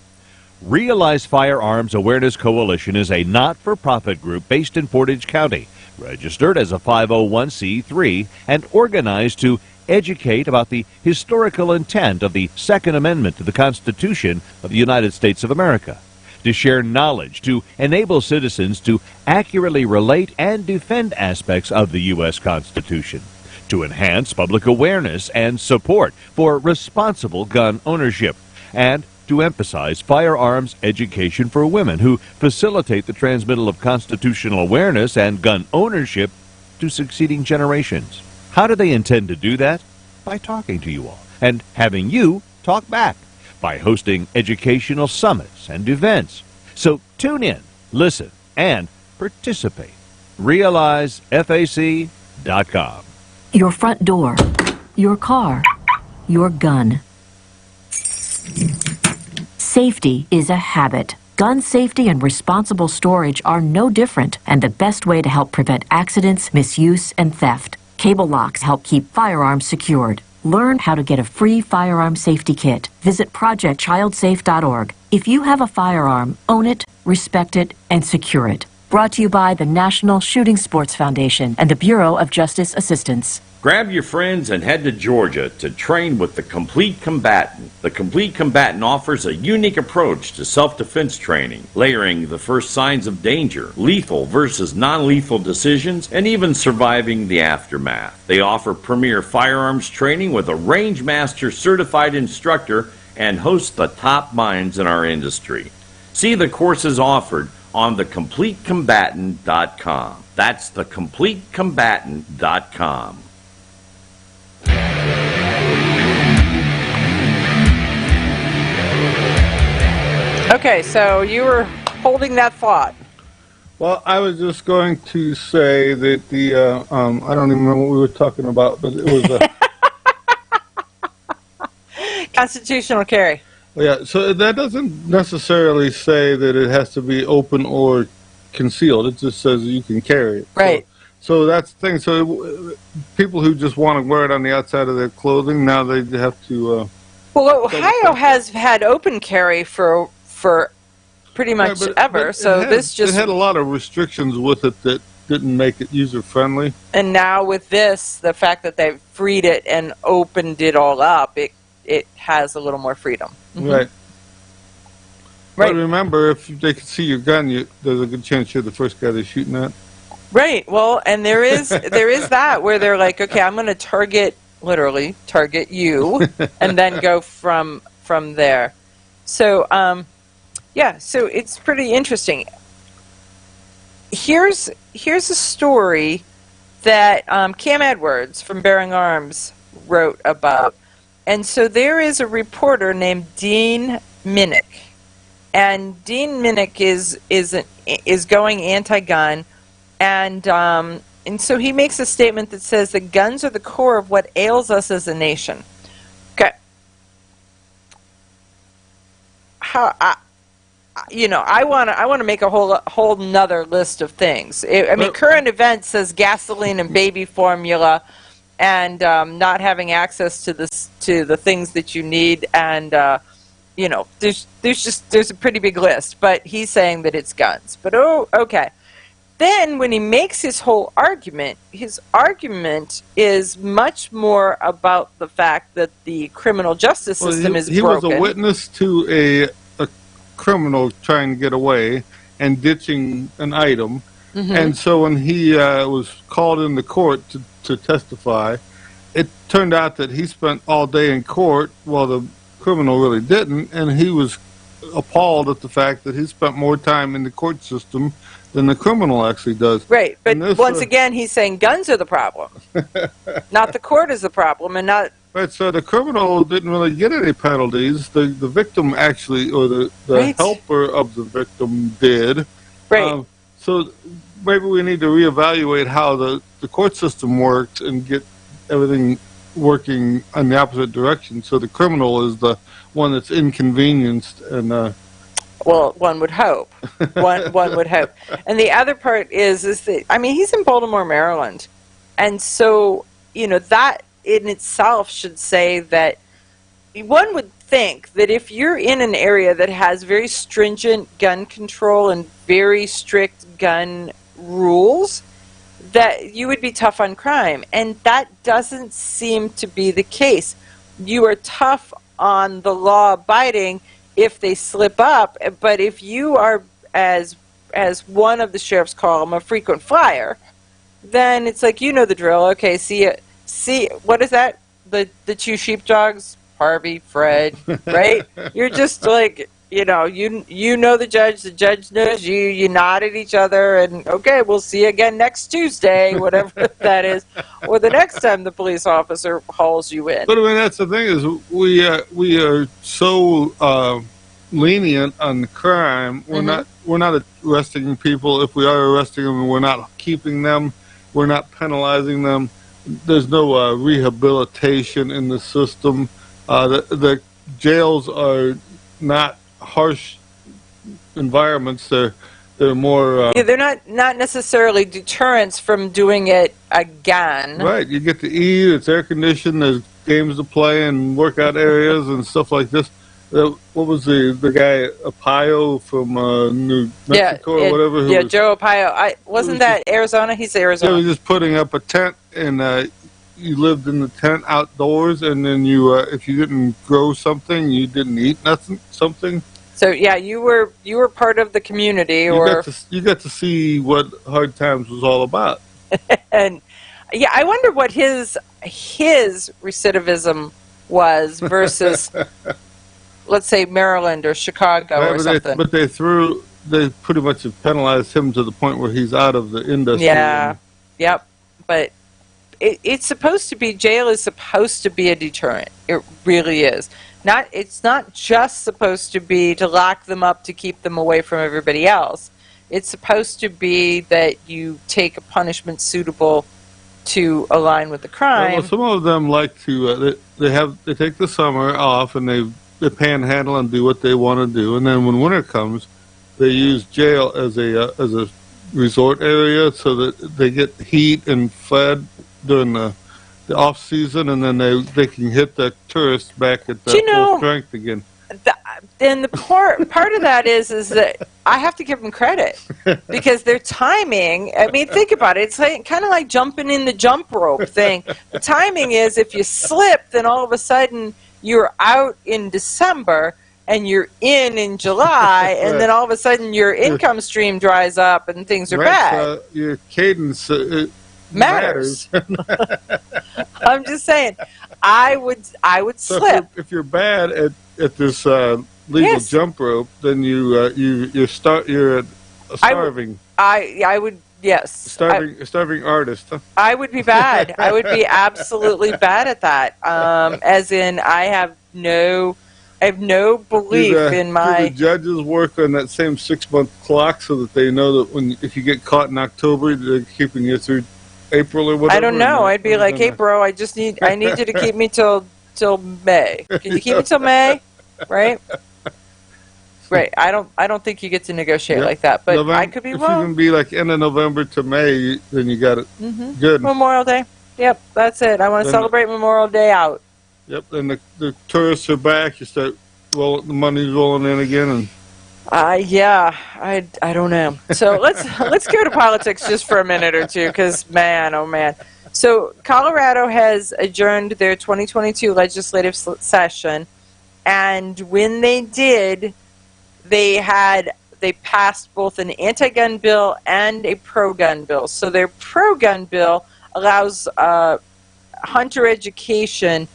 Realize Firearms Awareness Coalition is a not-for-profit group based in Portage County, registered as a 501c3, and organized to educate about the historical intent of the Second Amendment to the Constitution of the United States of America, to share knowledge, to enable citizens to accurately relate and defend aspects of the U.S. Constitution, to enhance public awareness and support for responsible gun ownership, and to emphasize firearms education for women who facilitate the transmittal of constitutional awareness and gun ownership to succeeding generations. How do they intend to do that? By talking to you all and having you talk back, by hosting educational summits and events. So tune in, listen, and participate. RealizeFAC.com. Your front door, your car, your gun. Safety is a habit. Gun safety and responsible storage are no different, and the best way to help prevent accidents, misuse, and theft. Cable locks help keep firearms secured. Learn how to get a free firearm safety kit. Visit ProjectChildSafe.org. If you have a firearm, own it, respect it, and secure it. Brought to you by the National Shooting Sports Foundation and the Bureau of Justice Assistance. Grab your friends and head to Georgia to train with the Complete Combatant. The Complete Combatant offers a unique approach to self-defense training, layering the first signs of danger, lethal versus non-lethal decisions, and even surviving the aftermath. They offer premier firearms training with a range master certified instructor and host the top minds in our industry. See the courses offered on thecompletecombatant.com. That's thecompletecombatant.com. Okay, so you were holding that thought. Well, I was just going to say that the I don't even remember what we were talking about, but it was constitutional carry. Yeah, so that doesn't necessarily say that it has to be open or concealed. It just says you can carry it. Right. So that's the thing. So people who just want to wear it on the outside of their clothing, now they have to... well, Ohio has had open carry for pretty much ever. So this just... It had a lot of restrictions with it that didn't make it user-friendly. And now with this, the fact that they've freed it and opened it all up, it has a little more freedom. Mm-hmm. Right. But remember, if they can see your gun, there's a good chance you're the first guy they're shooting at. Right. Well, and there is that where they're like, okay, I'm going to literally target you, and then go from there. So, yeah. So it's pretty interesting. here's a story that Cam Edwards from Bearing Arms wrote about. And so there is a reporter named Dean Minnick. And Dean Minnick is going anti-gun. And so he makes a statement that says that guns are the core of what ails us as a nation. Okay. I want to make a whole nother list of things. Current events says gasoline and baby formula, and not having access to the things that you need, and there's a pretty big list. But he's saying that it's guns. But okay. Then when he makes his whole argument, his argument is much more about the fact that the criminal justice system is broken. He was a witness to a criminal trying to get away and ditching an item. Mm-hmm. And so when he was called into court to testify, it turned out that he spent all day in court while the criminal really didn't, and he was appalled at the fact that he spent more time in the court system than the criminal actually does. Right, but once again, he's saying guns are the problem, not the court is the problem, and not... Right, so the criminal didn't really get any penalties. The victim actually, or the right. helper of the victim did. Right. So maybe we need to reevaluate how the court system works and get everything working in the opposite direction. So the criminal is the one that's inconvenienced and... Well, one would hope. One would hope. And the other part is that, he's in Baltimore, Maryland. And so, that in itself should say that one would think that if you're in an area that has very stringent gun control and very strict gun rules, that you would be tough on crime. And that doesn't seem to be the case. You are tough on the law abiding if they slip up, but if you are, as one of the sheriffs call them, a frequent flyer, then it's like, the drill. Okay, see, what is that? The two sheepdogs, Harvey, Fred, right? You're just like, you know the judge knows you, you nod at each other, and okay, we'll see you again next Tuesday, whatever that is, or the next time the police officer hauls you in. But that's the thing is we are so lenient on the crime. We're not arresting people. If we are arresting them, we're not keeping them. We're not penalizing them. There's no rehabilitation in the system. The jails are not harsh environments. They're more they're not necessarily deterrents from doing it again. Right, you get to eat, it's air conditioned, there's games to play and workout areas and stuff like this. What was the guy Arpaio from New Mexico or whatever? Joe Arpaio. Wasn't that Arizona? He's Arizona. He was just putting up a tent, and you lived in the tent outdoors, and then you if you didn't grow something, you didn't eat something. So yeah, you were part of the community, you got to see what Hard Times was all about. And yeah, I wonder what his recidivism was versus let's say Maryland or Chicago or something. But they pretty much have penalized him to the point where he's out of the industry. Yeah, yep. But it's supposed to be, jail is supposed to be a deterrent. It really is. It's not just supposed to be to lock them up to keep them away from everybody else. It's supposed to be that you take a punishment suitable to align with the crime. Well, some of them like to they take the summer off and they panhandle and do what they want to do, and then when winter comes, they use jail as a resort area so that they get heat and fed during the off season, and then they can hit the tourists back at full strength again. And the part of that is that I have to give them credit because their timing. I mean, think about it. It's kind of like jumping in the jump rope thing. The timing is if you slip, then all of a sudden you're out in December and you're in July, and then all of a sudden your income stream dries up and things are bad. Your cadence matters. I'm just saying, I would so slip. If you're bad at this legal jump rope, then you're starving. I would, yes. Starving artist. Huh? I would be bad. I would be absolutely bad at that. As in, I have no belief in my. Do the judges work on that same 6-month clock so that they know that if you get caught in October, they're keeping you through April or whatever? I don't know. I'd be like, hey, bro, I need you to keep me till May. Can you keep me till May? Right. Right. I don't think you get to negotiate like that, but I could be wrong. If you can be like end of November to May, then you got it good. Memorial Day. Yep, that's it. I want to celebrate Memorial Day out. Yep, then the tourists are back. You start the money's rolling in again, and I don't know. So let's go to politics just for a minute or two, because man, oh man. So Colorado has adjourned their 2022 legislative session, and when they did, they passed both an anti-gun bill and a pro-gun bill. So their pro-gun bill allows hunter education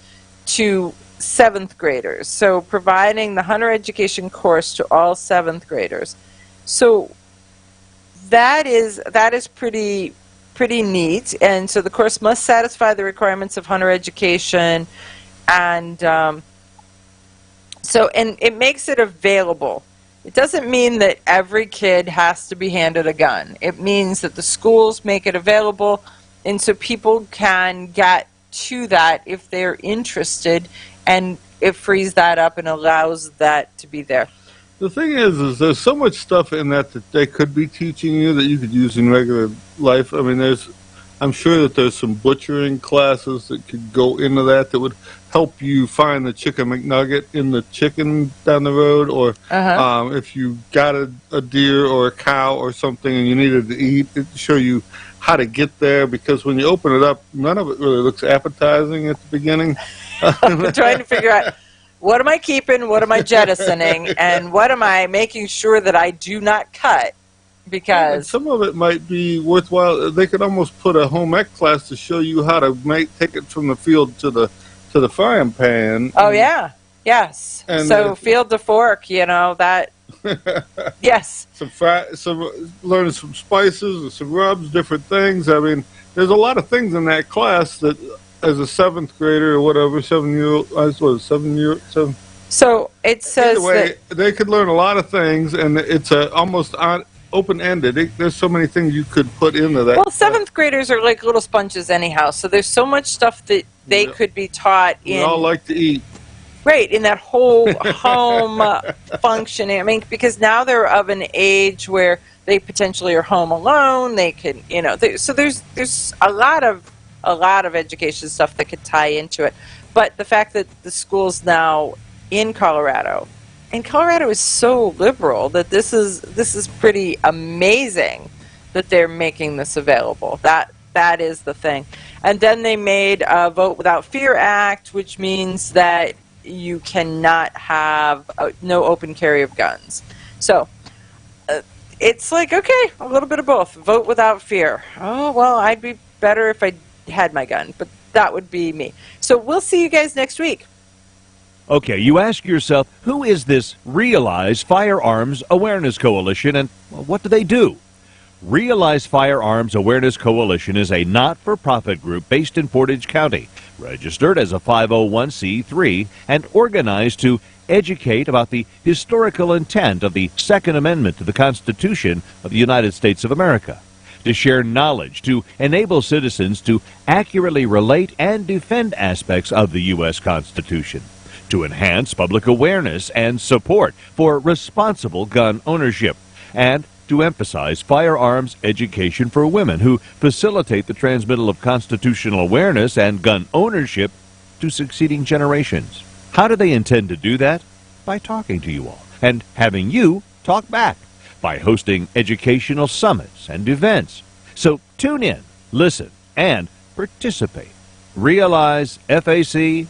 to 7th graders, so providing the hunter education course to all 7th graders. So that is pretty neat, and so the course must satisfy the requirements of hunter education, and so it makes it available. It doesn't mean that every kid has to be handed a gun. It means that the schools make it available, and so people can get to that if they're interested, and it frees that up and allows that to be there. The thing is there's so much stuff in that they could be teaching you that you could use in regular life. I mean, I'm sure that there's some butchering classes that could go into that would help you find the chicken McNugget in the chicken down the road, or if you got a deer or a cow or something and you needed to eat, it would show you how to get there, because when you open it up, none of it really looks appetizing at the beginning. I'm trying to figure out, what am I keeping, what am I jettisoning, and what am I making sure that I do not cut? Because some of it might be worthwhile. They could almost put a home ec class to show you how to take it from the field to the frying pan. Oh yeah, yes. And so field to fork, that. Yes. Learning some spices and some rubs, different things. I mean, there's a lot of things in that class that, as a 7th grader or whatever, 7-year-old. So it says that they could learn a lot of things, and it's almost open-ended. There's so many things you could put into that. Well, 7th graders are like little sponges anyhow, so there's so much stuff that they could be taught in. We all like to eat. Right, in that whole home functioning. I mean, because now they're of an age where they potentially are home alone. They can, so there's a lot of education stuff that could tie into it. But the fact that the schools now in Colorado, and Colorado is so liberal that this is pretty amazing that they're making this available. That is the thing. And then they made a Vote Without Fear Act, which means that you cannot have no open carry of guns. So it's like, okay, a little bit of both. Vote without fear. Oh, well, I'd be better if I had my gun, but that would be me. So we'll see you guys next week. Okay, you ask yourself, who is this Realize Firearms Awareness Coalition, and what do they do? Realize Firearms Awareness Coalition is a not-for-profit group based in Portage County, registered as a 501c3, and organized to educate about the historical intent of the Second Amendment to the Constitution of the United States of America, to share knowledge, to enable citizens to accurately relate and defend aspects of the U.S. Constitution, to enhance public awareness and support for responsible gun ownership, and to emphasize firearms education for women who facilitate the transmittal of constitutional awareness and gun ownership to succeeding generations. How do they intend to do that? By talking to you all and having you talk back, by hosting educational summits and events. So tune in, listen, and participate. Realize FAC